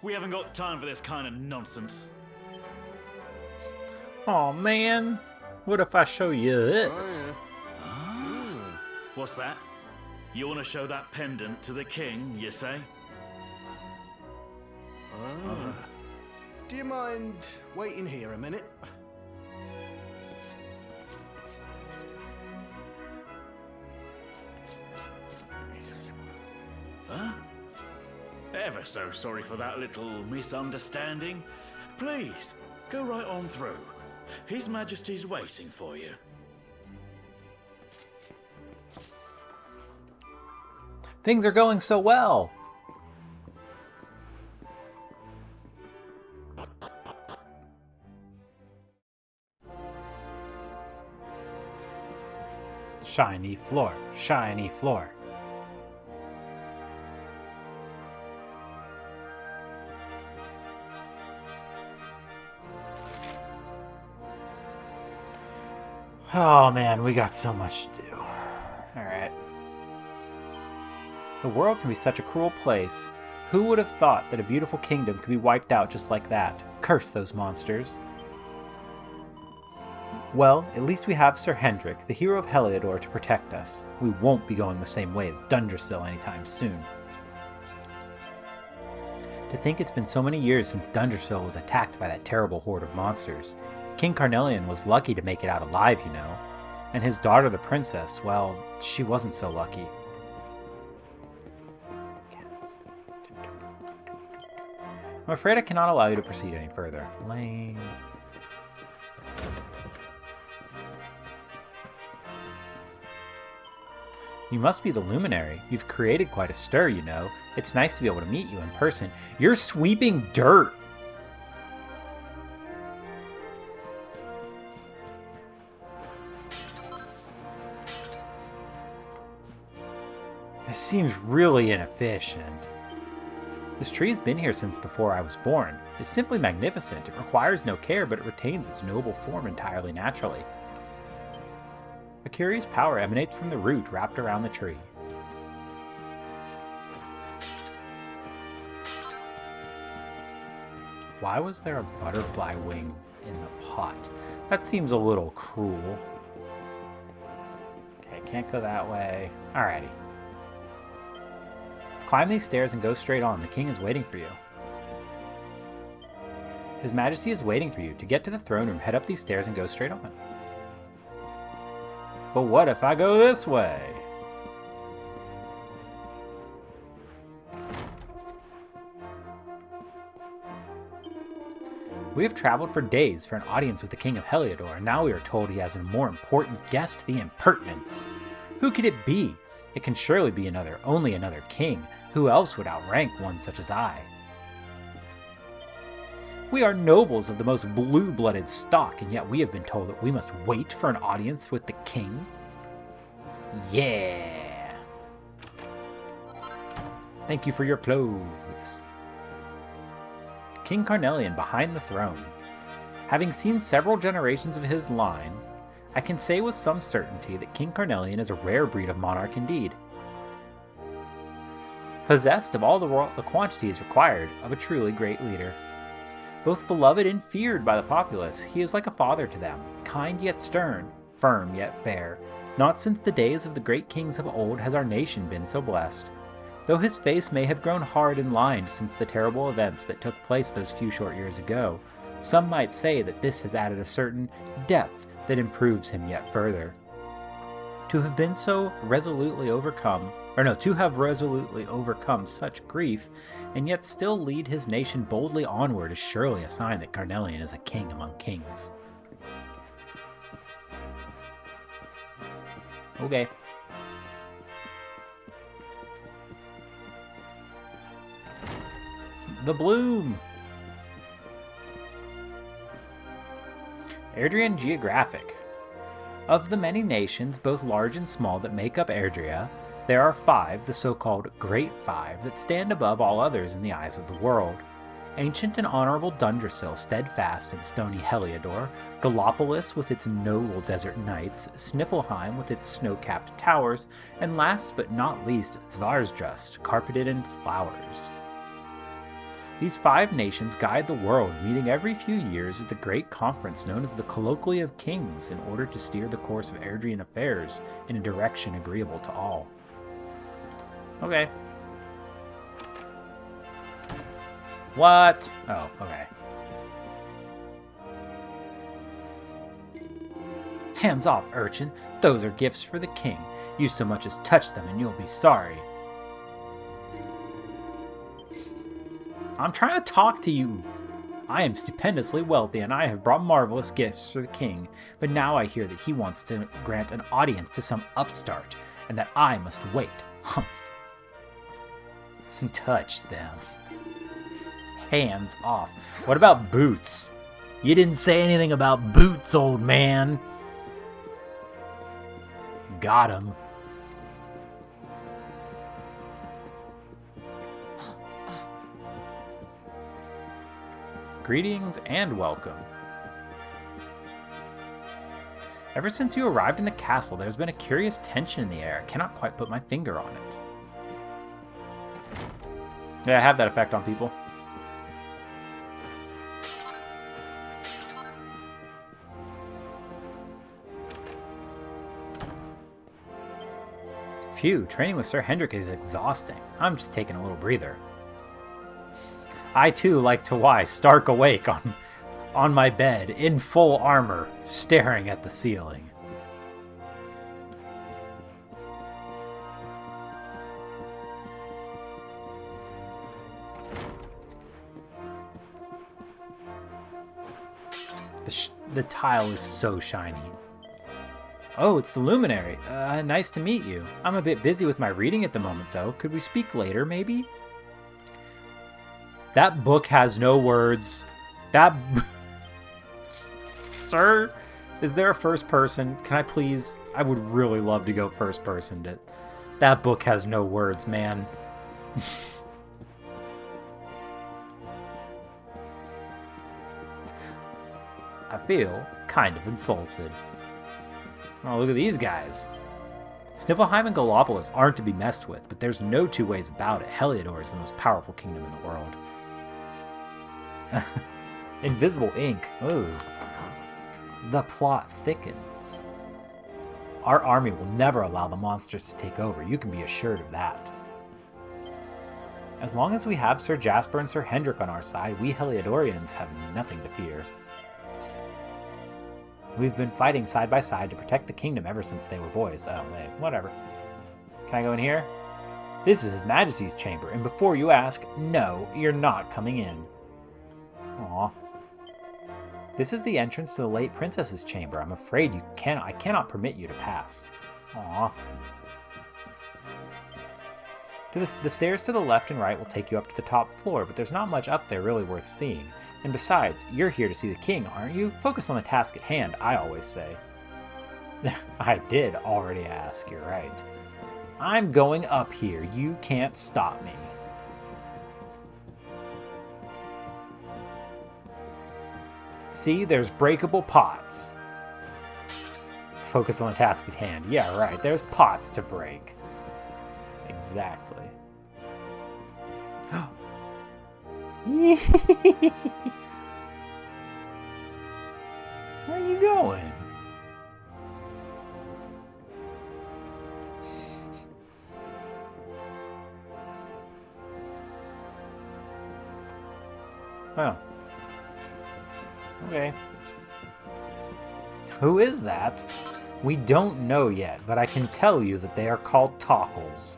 We haven't got time for this kind of nonsense. Oh man, what if I show you this? Oh, Ah. What's that? You want to show that pendant to the king, you say? yeah. Do you mind waiting here a minute? Huh? Ever so sorry for that little misunderstanding. Please, go right on through. His Majesty's waiting for you. Things are going so well. Shiny floor, shiny floor. Oh man, we got so much to do. Alright. The world can be such a cruel place. Who would have thought that a beautiful kingdom could be wiped out just like that? Curse those monsters. Well, at least we have Sir Hendrik, the hero of Heliodor, to protect us. We won't be going the same way as Dundersill anytime soon. To think it's been so many years since Dundersill was attacked by that terrible horde of monsters. King Carnelian was lucky to make it out alive, you know. And his daughter, the princess, well, she wasn't so lucky. I'm afraid I cannot allow you to proceed any further. Lame. You must be the luminary. You've created quite a stir, you know. It's nice to be able to meet you in person. You're sweeping dirt! This seems really inefficient. This tree has been here since before I was born. It's simply magnificent. It requires no care, but it retains its noble form entirely naturally. A curious power emanates from the root wrapped around the tree. Why was there a butterfly wing in the pot? That seems a little cruel. Okay, can't go that way. Alrighty. Climb these stairs and go straight on. The king is waiting for you. His Majesty is waiting for you. To get to the throne room, head up these stairs and go straight on. But what if I go this way? We have traveled for days for an audience with the King of Heliodor, and now we are told he has a more important guest, the Impertinence. Who could it be? It can surely be only another king. Who else would outrank one such as I? We are nobles of the most blue-blooded stock, and yet we have been told that we must wait for an audience with the king? Yeah! Thank you for your clothes. King Carnelian behind the throne. Having seen several generations of his line, I can say with some certainty that King Carnelian is a rare breed of monarch indeed. Possessed of all the quantities required of a truly great leader. Both beloved and feared by the populace, he is like a father to them, kind yet stern, firm yet fair. Not since the days of the great kings of old has our nation been so blessed. Though his face may have grown hard and lined since the terrible events that took place those few short years ago, some might say that this has added a certain depth that improves him yet further. To have resolutely overcome such grief, and yet still lead his nation boldly onward is surely a sign that Carnelian is a king among kings. Okay. The Bloom! Erdrian Geographic. Of the many nations, both large and small, that make up Erdria, there are 5, the so-called Great Five, that stand above all others in the eyes of the world. Ancient and honorable Dundrasil, steadfast and stony Heliodor, Gallopolis with its noble desert knights, Sniffelheim with its snow-capped towers, and last but not least, Svarsjust, carpeted in flowers. These 5 nations guide the world, meeting every few years at the great conference known as the Colloquy of Kings in order to steer the course of Erdrian affairs in a direction agreeable to all. Okay. What? Oh, okay. Hands off, urchin. Those are gifts for the king. You so much as touch them and you'll be sorry. I'm trying to talk to you. I am stupendously wealthy, and I have brought marvelous gifts for the king, but now I hear that he wants to grant an audience to some upstart, and that I must wait. Humph. Touch them. Hands off. What about boots? You didn't say anything about boots, old man. Got him. Greetings and welcome. Ever since you arrived in the castle, there's been a curious tension in the air. I cannot quite put my finger on it. Yeah, I have that effect on people. Phew, training with Sir Hendrik is exhausting. I'm just taking a little breather. I too like to lie stark awake on my bed, in full armor, staring at the ceiling. The tile is so shiny. Oh, it's the Luminary. Nice to meet you. I'm a bit busy with my reading at the moment, though. Could we speak later, maybe? That book has no words. Sir, is there a first person? Can I please? I would really love to go first person. That book has no words, man. I feel kind of insulted. Oh, look at these guys. Sniffelheim and Gallopolis aren't to be messed with, but there's no two ways about it. Heliodor is the most powerful kingdom in the world. Invisible ink. Ooh. The plot thickens. Our army will never allow the monsters to take over. You can be assured of that. As long as we have Sir Jasper and Sir Hendrik on our side, we Heliodorians have nothing to fear. We've been fighting side by side to protect the kingdom ever since they were boys. Oh, hey, whatever. Can I go in here? This is His Majesty's chamber, and before you ask, no, you're not coming in. Aw. This is the entrance to the late princess's chamber. I'm afraid I cannot permit you to pass. Aw. The stairs to the left and right will take you up to the top floor, but there's not much up there really worth seeing. And besides, you're here to see the king, aren't you? Focus on the task at hand, I always say. I did already ask, you're right. I'm going up here. You can't stop me. See, there's breakable pots. Focus on the task at hand. Yeah, right. There's pots to break. Exactly. Where are you going? Oh. Okay. Who is that? We don't know yet, but I can tell you that they are called Tockles.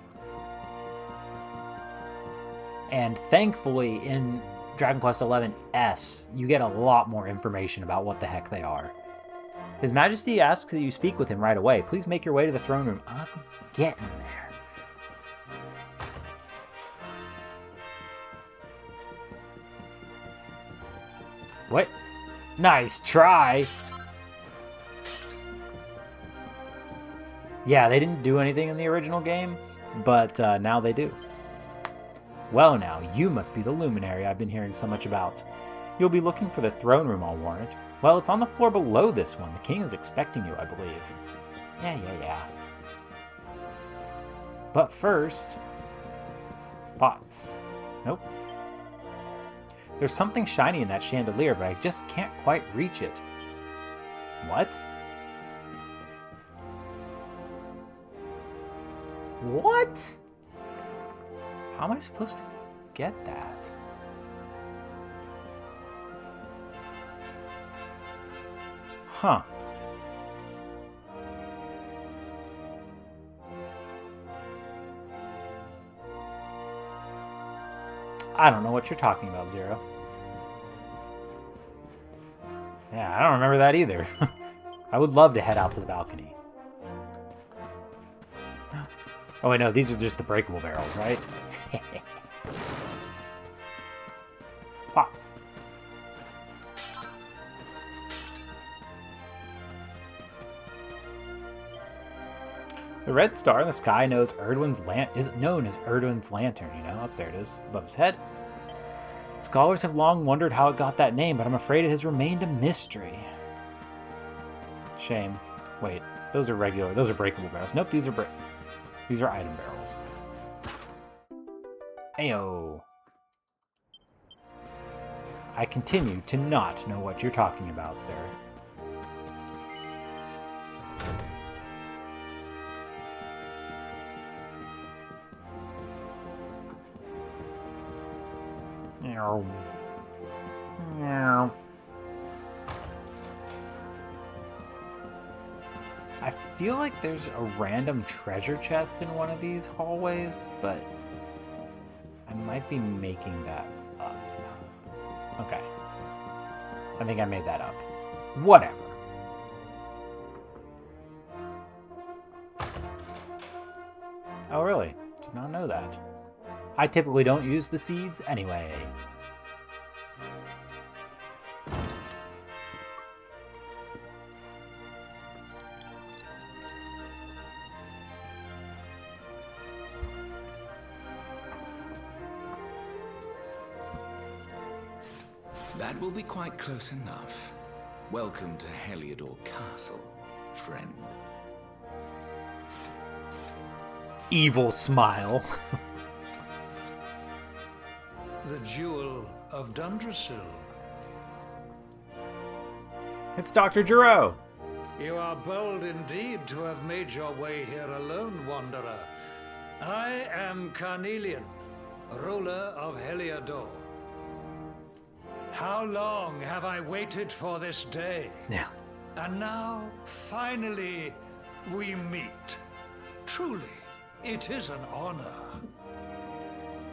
And thankfully, in Dragon Quest XI S, you get a lot more information about what the heck they are. His Majesty asks that you speak with him right away. Please make your way to the throne room. I'm getting there. What? Nice try! Yeah, they didn't do anything in the original game, but now they do. Well now, you must be the luminary I've been hearing so much about. You'll be looking for the throne room, I'll warrant. Well, it's on the floor below this one. The king is expecting you, I believe. Yeah. But first... pots. Nope. There's something shiny in that chandelier, but I just can't quite reach it. What? What? How am I supposed to get that? Huh. I don't know what you're talking about, Zero. Yeah, I don't remember that either. I would love to head out to the balcony. Oh wait, no, these are just the breakable barrels, right? Pots. The red star in the sky is known as Erdwin's lantern, you know, up there it is, above his head. Scholars have long wondered how it got that name, but I'm afraid it has remained a mystery. Shame. Wait, those are breakable barrels. Nope, these are item barrels. Ayo. I continue to not know what you're talking about, sir. I feel like there's a random treasure chest in one of these hallways, but I might be making that up. Okay. I think I made that up. Whatever. Oh, really? Did not know that. I typically don't use the seeds anyway. That will be quite close enough. Welcome to Heliodor Castle, friend. evil smile. The Jewel of Dundrasil. It's Dr. Giro. You are bold indeed to have made your way here alone, Wanderer. I am Carnelian, ruler of Heliodor. How long have I waited for this day? Yeah. And now, finally, we meet. Truly, it is an honor.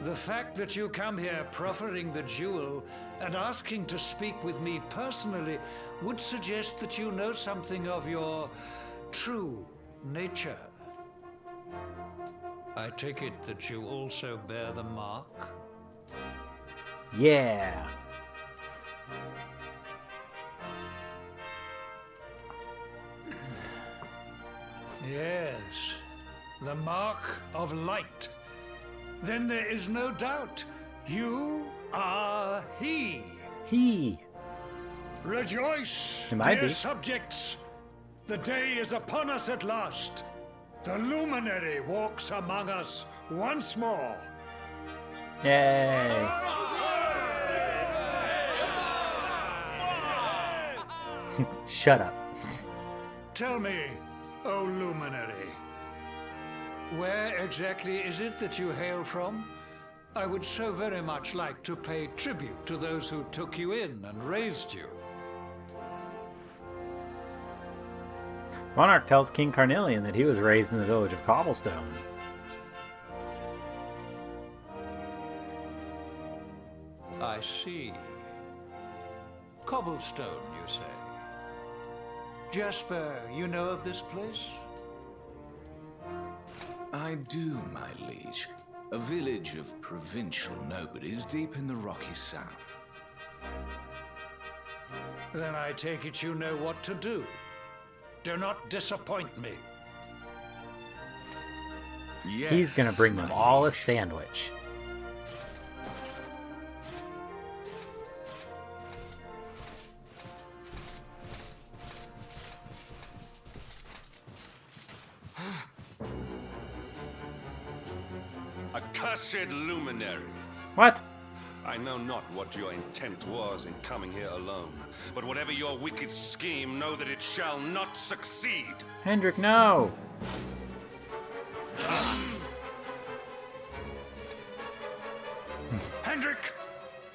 The fact that you come here proffering the jewel and asking to speak with me personally would suggest that you know something of your true nature. I take it that you also bear the mark? Yeah. Yes, the mark of light. Then there is no doubt you are he. He. Rejoice, It might dear be. subjects. The day is upon us at last. The luminary walks among us once more. Yay. Shut up. Tell me, O luminary, where exactly is it that you hail from? I would so very much like to pay tribute to those who took you in and raised you. Monarch tells King Carnelian that he was raised in the village of Cobblestone. I see. Cobblestone, you say? Jasper, you know of this place? I do, my liege. A village of provincial nobodies deep in the rocky south. Then I take it you know what to do. Do not disappoint me. Yes, He's gonna bring them my all a liege. sandwich. Accursed luminary! What? I know not what your intent was in coming here alone, but whatever your wicked scheme, know that it shall not succeed. Hendrik, no. Hendrik,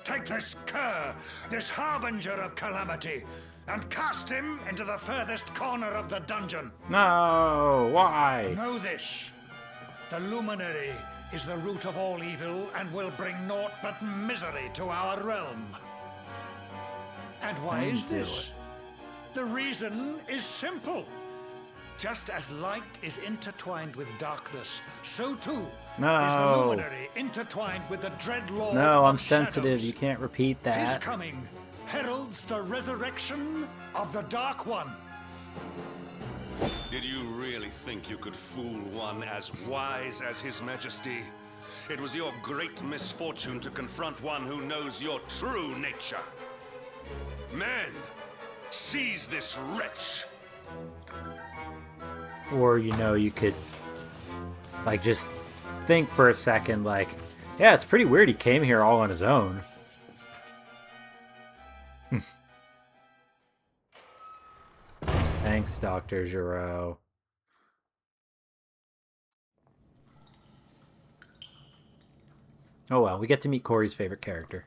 take this cur, this harbinger of calamity, and cast him into the furthest corner of the dungeon. No. Why? Know this. The luminary is the root of all evil and will bring naught but misery to our realm. And why is do this? The reason is simple. Just as light is intertwined with darkness, so too is the No. luminary intertwined with the dread lord No, of I'm sensitive. shadows. You can't repeat His that. coming heralds the resurrection of the Dark One. Did you really think you could fool one as wise as His Majesty? It was your great misfortune to confront one who knows your true nature. Men, seize this wretch! Or, you know, you could, like, just think for a second, like, yeah, it's pretty weird he came here all on his own. Thanks, Dr. Giro. Oh well, we get to meet Corey's favorite character.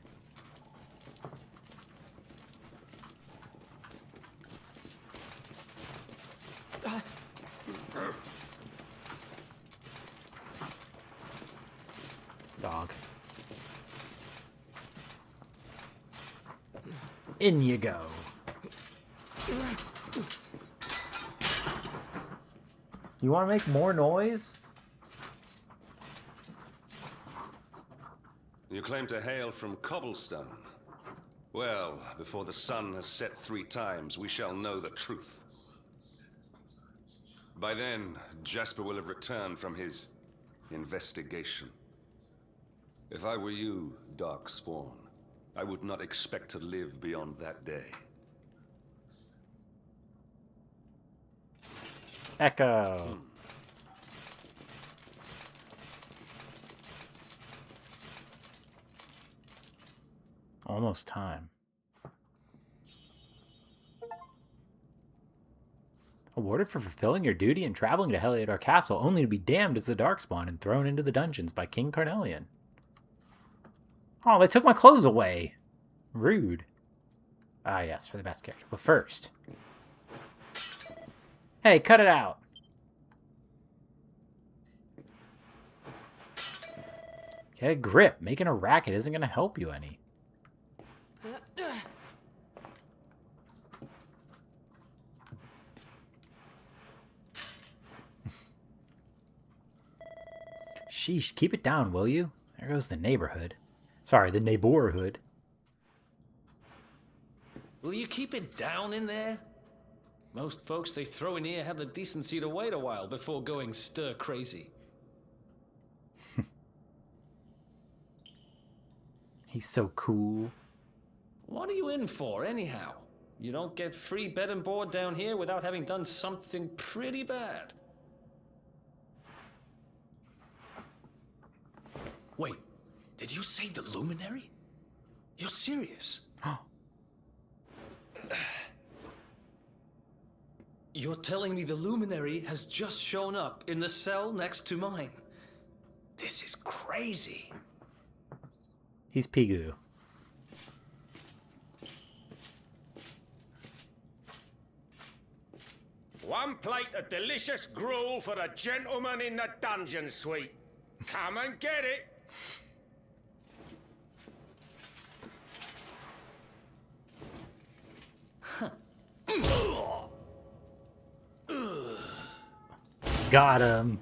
Dog. In you go. You want to make more noise? You claim to hail from Cobblestone. Well, before the sun has set 3 times, we shall know the truth. By then, Jasper will have returned from his investigation. If I were you, Darkspawn, I would not expect to live beyond that day. Echo. almost time. Awarded for fulfilling your duty and traveling to Heliodor Castle, only to be damned as the Darkspawn and thrown into the dungeons by King Carnelian. Oh, they took my clothes away. Rude. Ah, yes, for the best character. But first... Hey, cut it out. Get a grip. Making a racket isn't going to help you any. Sheesh, keep it down, will you? There goes the neighborhood. Sorry, the neighborhood. Will you keep it down in there? Most folks they throw in here have the decency to wait a while before going stir crazy. He's so cool. What are you in for, anyhow? You don't get free bed and board down here without having done something pretty bad. Wait, did you say the Luminary? You're serious? You're telling me the Luminary has just shown up in the cell next to mine? This is crazy. He's Pigu. One plate of delicious gruel for the gentleman in the dungeon suite. Come and get it. Got him.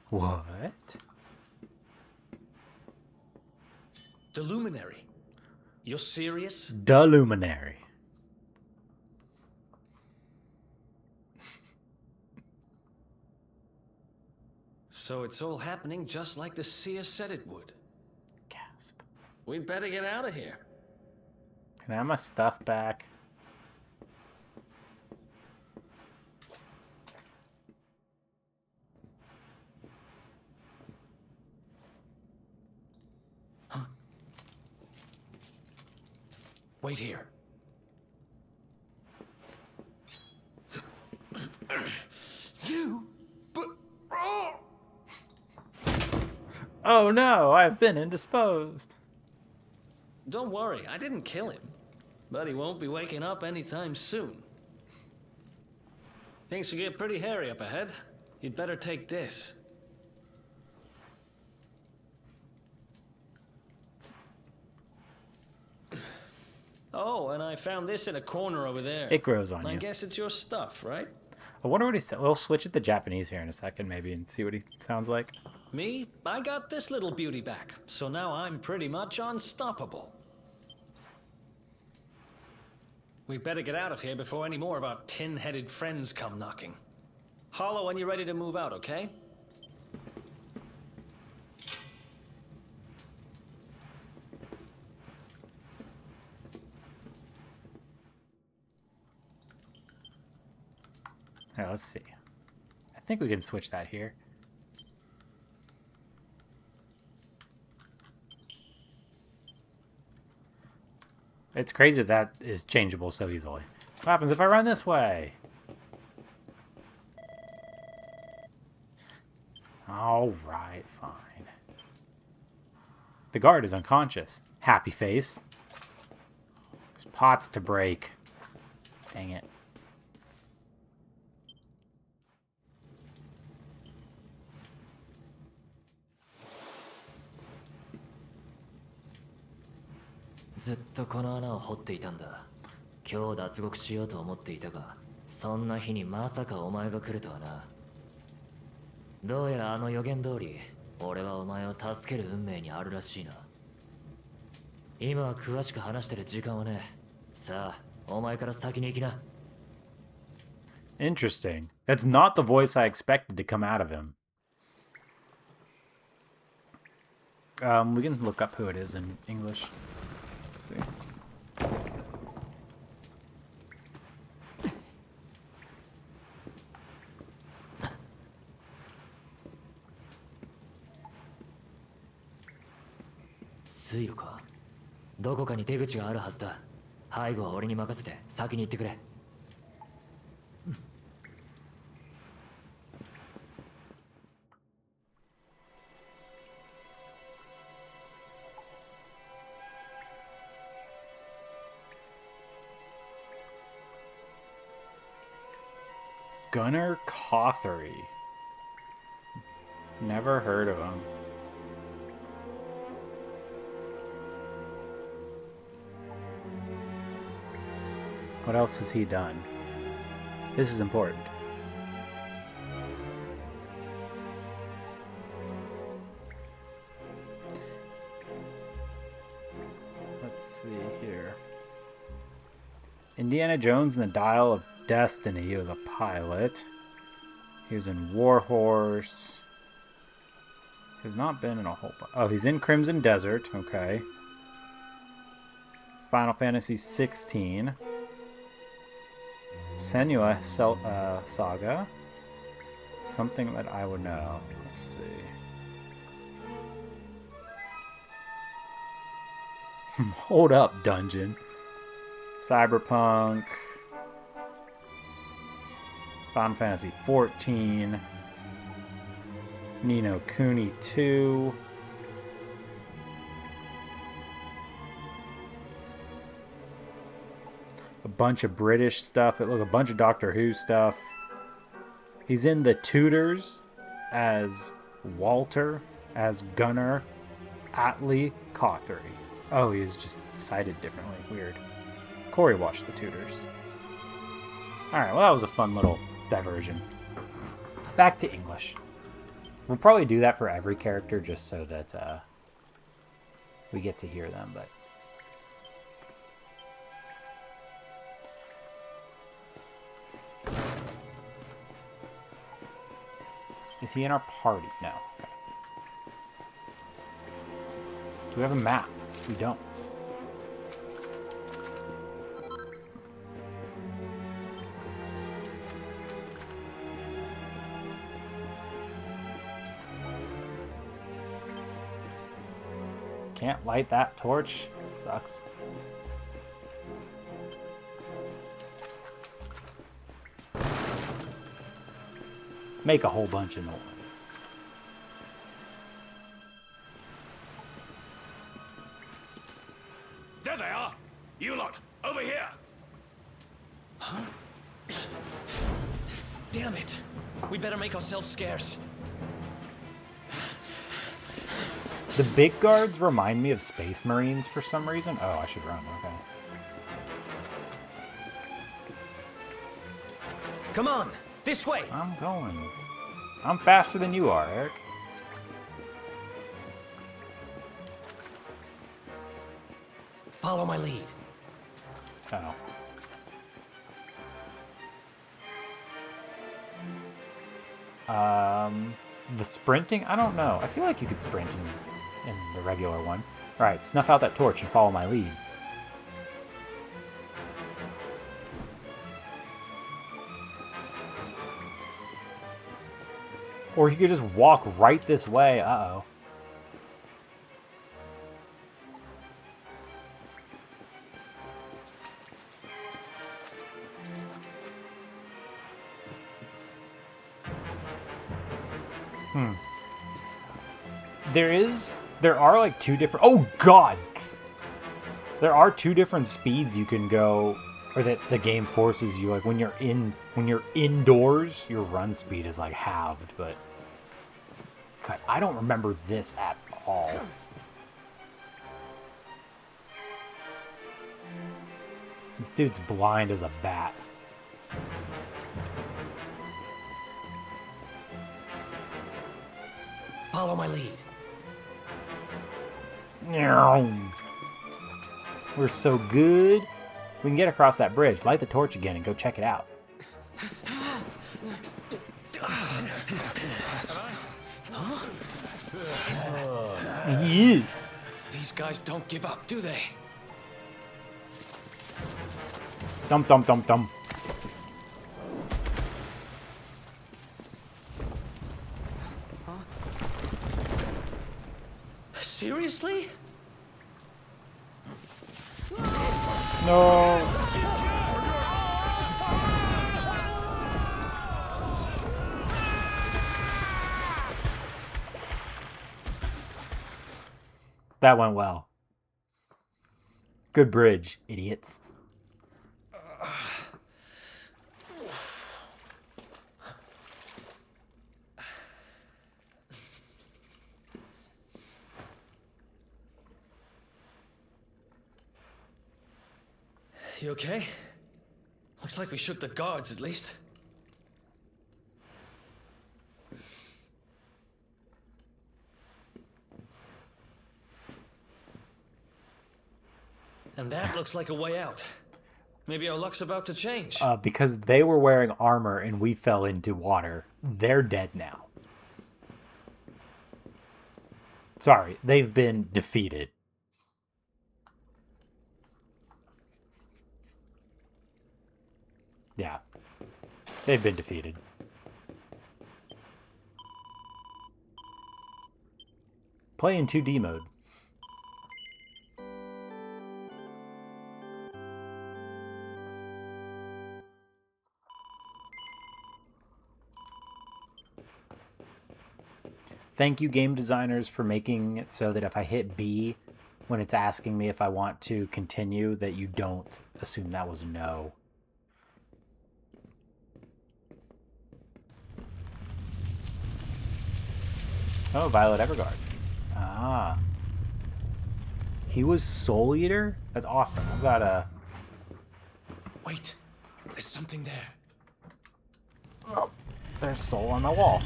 What? The Luminary? You're serious? The Luminary. So it's all happening just like the seer said it would. Gasp. We'd better get out of here. Can I have my stuff back? Wait here. You? But... Oh! Oh no, I've been indisposed. Don't worry, I didn't kill him. But he won't be waking up anytime soon. Things will get pretty hairy up ahead. You'd better take this. Oh, and I found this in a corner over there. It grows on I you. guess it's your stuff, right? I wonder what he said. We'll switch it to Japanese here in a second, maybe, and see what he sounds like. Me? I got this little beauty back, so now I'm pretty much unstoppable. We'd better get out of here before any more of our tin-headed friends come knocking. Holler when you're ready to move out, okay? All right, let's see. I think we can switch that here. It's crazy that is changeable so easily. What happens if I run this way? All right, fine. The guard is unconscious. Happy face. There's pots to break. Dang it.ずっとこの穴を掘っていたんだ。今日脱獄しようと思っていたが、そんな日にまさかお前が来るとはな。どうやらあの予言通り、俺はお前を助ける運命にあるらしいな。今は詳しく話してる時間はね。さあ、お前から先に行きな。Interesting. That's not the voice I expected to come out of him. We can look up who it is in English. Let's see. Gunnar Cothery. Never heard of him. What else has he done? This is important. Let's see here. Indiana Jones and the Dial of Destiny. He was a pilot. He was in Warhorse. He's not been in a whole bunch. Oh, he's in Crimson Desert. Okay. Final Fantasy 16. Senua Saga. Something that I would know. Let's see. Hold up, Dungeon. Cyberpunk. Final Fantasy 14. Ni no Kuni 2. A bunch of British stuff. Look, a bunch of Doctor Who stuff. He's in The Tudors as Walter, as Gunnar Atlee Cothery. Oh, he's just cited differently. Weird. Corey watched The Tudors. Alright, well that was a fun little diversion. Back to English. We'll probably do that for every character just so that we get to hear them, but... Is he in our party? No. Okay. Do we have a map? We don't. Can't light that torch. Sucks. Make a whole bunch of noise. There they are! You lot, over here! Huh? Damn it! We better make ourselves scarce. The big guards remind me of Space Marines for some reason. Oh, I should run. Okay. Come on, this way. I'm going. I'm faster than you are, Eric. Follow my lead. Oh. The sprinting? I don't know. I feel like you could sprint in the regular one. Alright, snuff out that torch and follow my lead. Or you could just walk right this way. Uh-oh. There are like two different... Oh, God! There are two different speeds you can go, or that the game forces you. Like when you're indoors, your run speed is like halved, but... God, I don't remember this at all. This dude's blind as a bat. Follow my lead. We're so good. We can get across that bridge, light the torch again, and go check it out. Yeah. These guys don't give up, do they? Dum dum dum dum. Seriously? No. That went well. Good bridge, idiots. You okay? Looks like we shook the guards, at least. And that looks like a way out. Maybe our luck's about to change. Because they were wearing armor and we fell into water. They're dead now. Sorry, they've been defeated. Yeah. They've been defeated. Play in 2D mode. Thank you, game designers, for making it so that if I hit B when it's asking me if I want to continue, that you don't assume that was a no. Oh, Violet Evergarden. Ah. He was Soul Eater? That's awesome. I've got a... Wait, there's something there. Oh, there's Soul on my wall.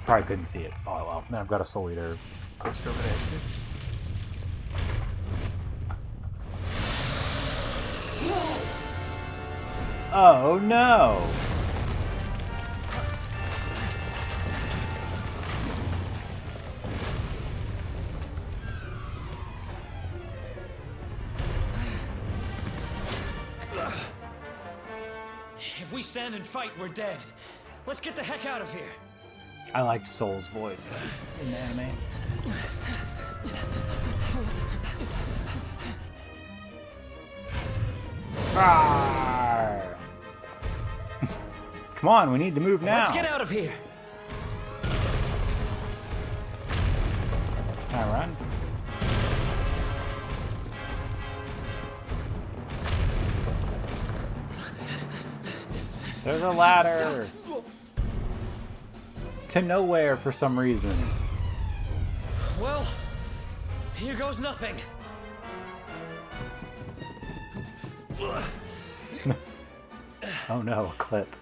Probably couldn't see it. Oh, well. Then I've got a Soul Eater poster over there, too. Oh, no! If we stand and fight, we're dead. Let's get the heck out of here. I liked Soul's voice in the anime. Rawr. Come on, we need to move now. Let's get out of here. Can I run? There's a ladder. To nowhere for some reason. Well, here goes nothing. Oh no, a clip.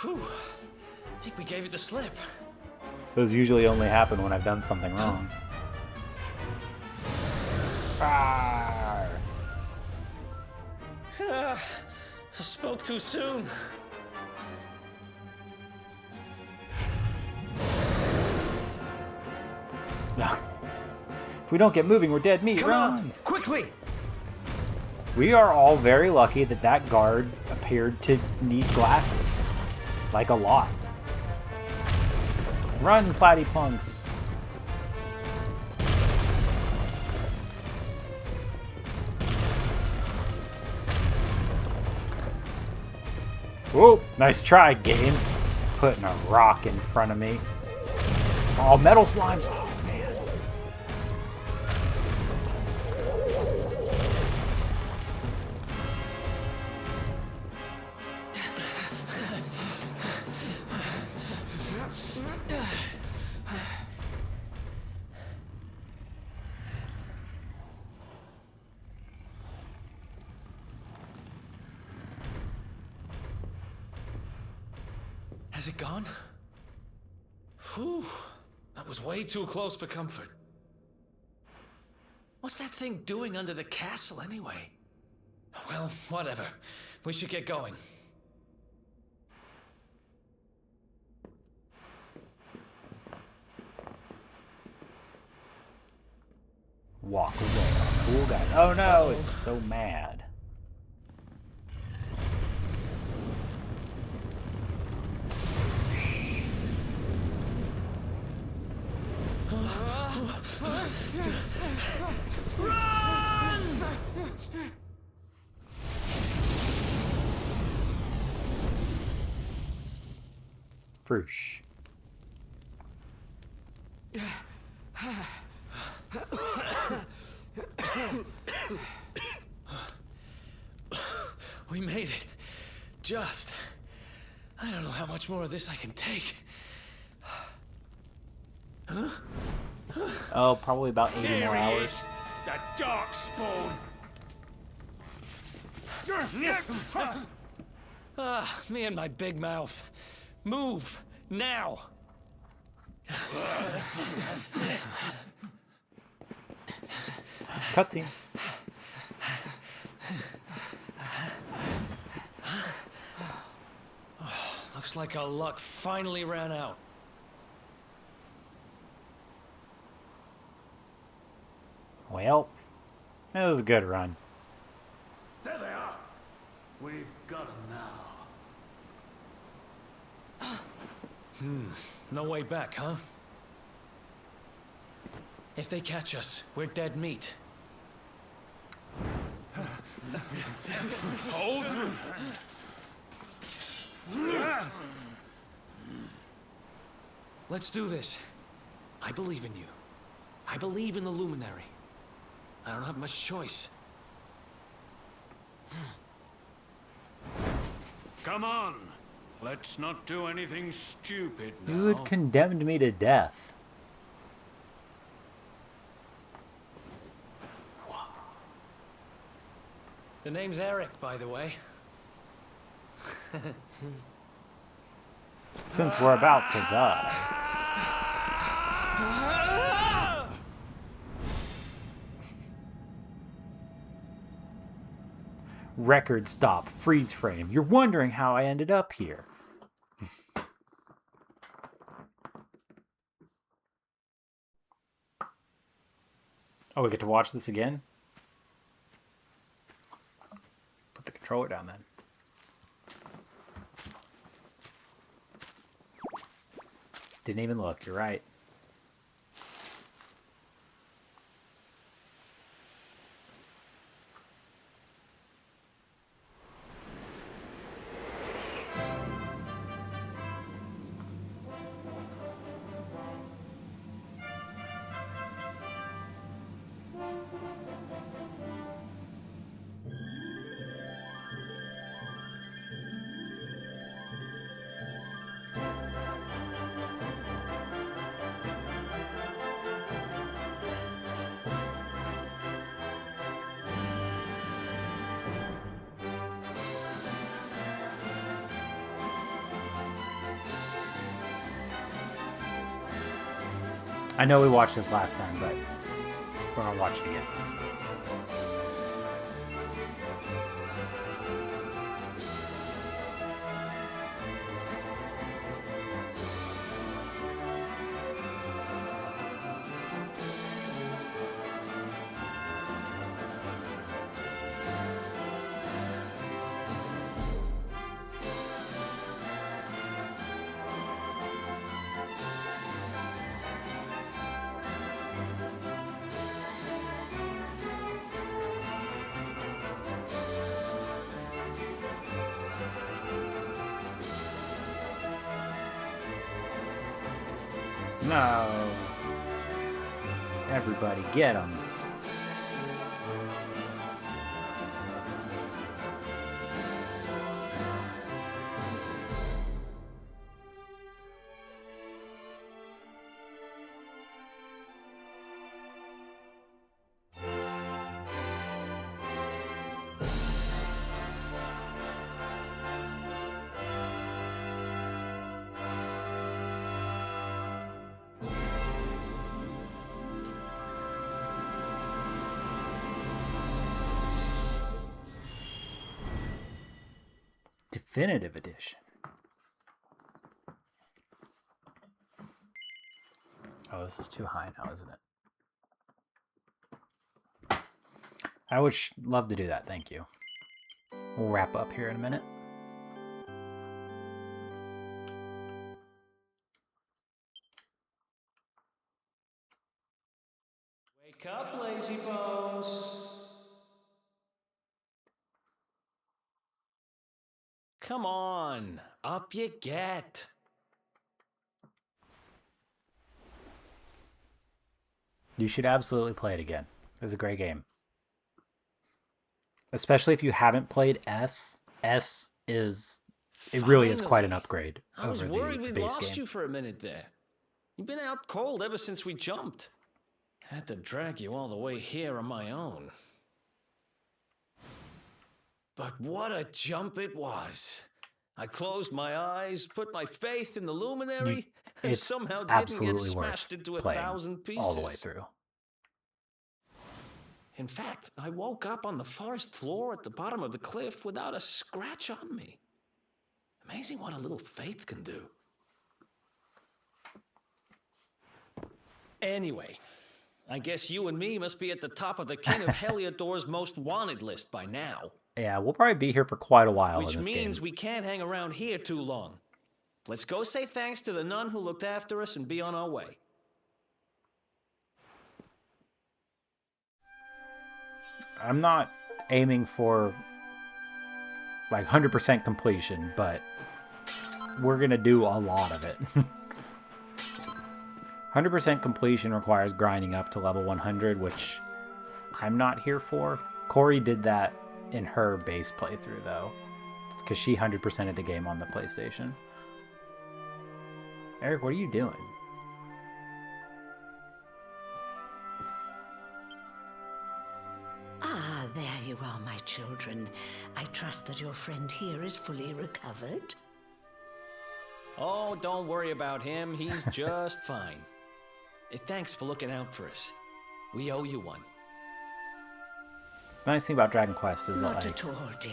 Whew. I think we gave it the slip. Those usually only happen when I've done something wrong. Rawr. I spoke too soon. If we don't get moving, we're dead meat. Come Run! on, quickly! We are all very lucky that that guard appeared to need glasses. Like a lot. Run, platypunks! Whoa, nice try, game. Putting a rock in front of me. Oh, metal slimes. Oh, man. Has it gone? Whew. That was way too close for comfort. What's that thing doing under the castle anyway? Well, whatever. We should get going. Walk away, cool guys. Oh no, it's so mad. Froosh. We made it. Just. I don't know how much more of this I can take. Oh, probably about 80 Here more he hours. is, the dark spawn. Me and my big mouth. Move, now! Cutscene. Looks like our luck finally ran out. Well, it was a good run. There they are. We've got them now. No way back, huh? If they catch us, we're dead meat. Hold. Let's do this. I believe in you. I believe in the Luminary. I don't have much choice. Come on. Let's not do anything stupid now. You had condemned me to death. The name's Eric, by the way. Since we're about to die. Record stop, freeze frame. You're wondering how I ended up here. Oh, we get to watch this again? Put the controller down then. Didn't even look, you're right. I know we watched this last time, but we're gonna watch it again. No. Everybody get him. Definitive edition. Oh, this is too high now, isn't it? I would love to do that, thank you. We'll wrap up here in a minute. Wake up, lazy bones. Come on, up you get. You should absolutely play it again. It's a great game. Especially if you haven't played S. S is... It really is quite an upgrade I was over worried the we'd base lost game. you for a minute there. You've been out cold ever since we jumped. Had to drag you all the way here on my own. But what a jump it was. I closed my eyes, put my faith in the luminary, and It's somehow didn't get absolutely worth smashed into playing 1,000 pieces. all the way through. In fact, I woke up on the forest floor at the bottom of the cliff without a scratch on me. Amazing what a little faith can do. Anyway, I guess you and me must be at the top of the King of Heliodor's most wanted list by now. Yeah, we'll probably be here for quite a while Which in this means game. we can't hang around here too long. Let's go say thanks to the nun who looked after us and be on our way. I'm not aiming for like 100% completion, but we're going to do a lot of it. 100% completion requires grinding up to level 100, which I'm not here for. Corey did that in her base playthrough, though, because she 100%ed the game on the PlayStation. Eric, what are you doing? Ah, there you are, my children. I trust that your friend here is fully recovered. Oh, don't worry about him. He's just fine. Thanks for looking out for us. We owe you one. The nice thing about Dragon Quest is that, Not like, at all, dear.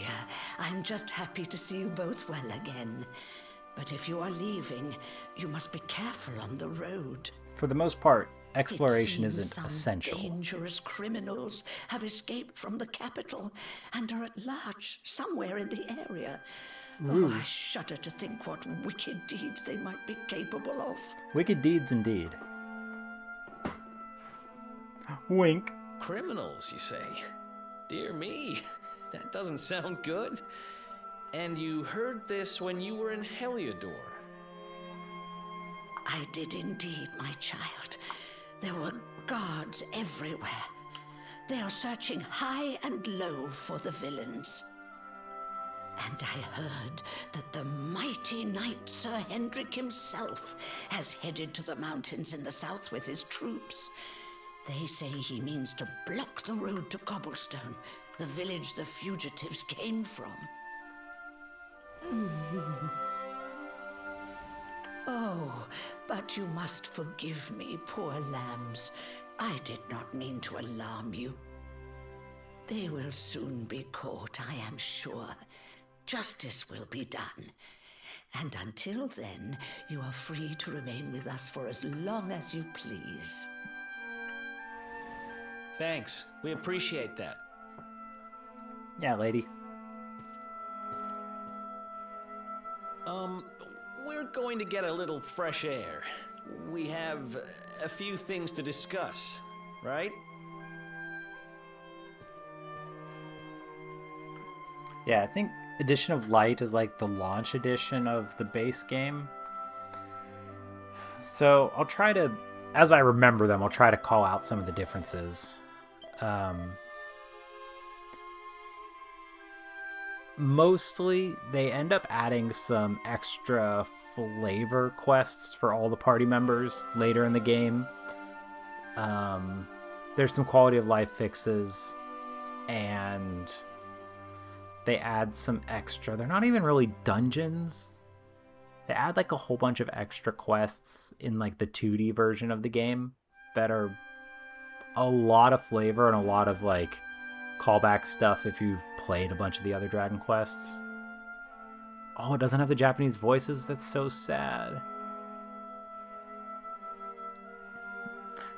I'm just happy to see you both well again. But if you are leaving, you must be careful on the road. for the most part, exploration It seems isn't some essential. dangerous criminals have escaped from the capital and are at large somewhere in the area. Oh, I shudder to think what wicked deeds they might be capable of. Wicked deeds indeed. Wink. Criminals, you say? Dear me, that doesn't sound good. And you heard this when you were in Heliodor. I did indeed, my child. There were guards everywhere. They are searching high and low for the villains. And I heard that the mighty knight Sir Hendrik himself has headed to the mountains in the south with his troops. They say he means to block the road to Cobblestone, the village the fugitives came from. Oh, but you must forgive me, poor lambs. I did not mean to alarm you. They will soon be caught, I am sure. Justice will be done. And until then, you are free to remain with us for as long as you please. Thanks. We appreciate that. Yeah, lady. We're going to get a little fresh air. We have a few things to discuss, right? Yeah, I think Edition of Light is like the launch edition of the base game. So I'll try to, as I remember them, I'll try to call out some of the differences. Mostly, they end up adding some extra flavor quests for all the party members later in the game. There's some quality of life fixes, and they add some extra. They're not even really dungeons. They add like a whole bunch of extra quests in like the 2D version of the game that are a lot of flavor and a lot of like callback stuff if you've played a bunch of the other Dragon Quests. Oh, it doesn't have the Japanese voices? That's so sad.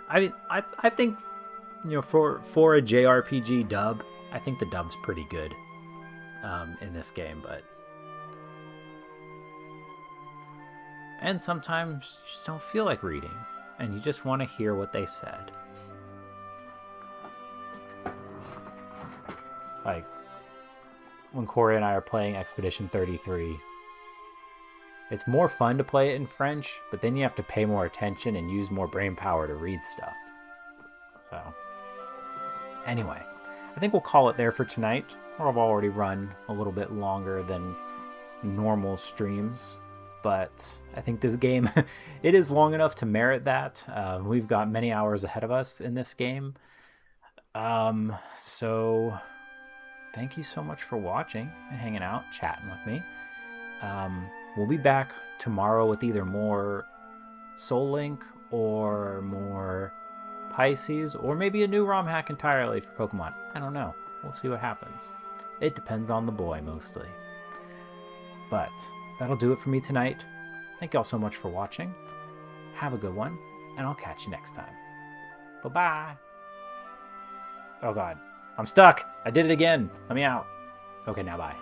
I mean, I think, you know, for a JRPG dub, I think the dub's pretty good in this game, but... And sometimes you just don't feel like reading, and you just want to hear what they said. Like, when Corey and I are playing Expedition 33, it's more fun to play it in French, but then you have to pay more attention and use more brain power to read stuff. So, anyway, I think we'll call it there for tonight. I've already run a little bit longer than normal streams, but I think this game, it is long enough to merit that. We've got many hours ahead of us in this game. So thank you so much for watching and hanging out, chatting with me. We'll be back tomorrow with either more Soul Link or more Pisces, or maybe a new ROM hack entirely for Pokemon. I don't know. We'll see what happens. It depends on the boy, mostly. But that'll do it for me tonight. Thank you all so much for watching. Have a good one, and I'll catch you next time. Bye-bye. Oh god. I'm stuck! I did it again! Let me out. Okay, now bye.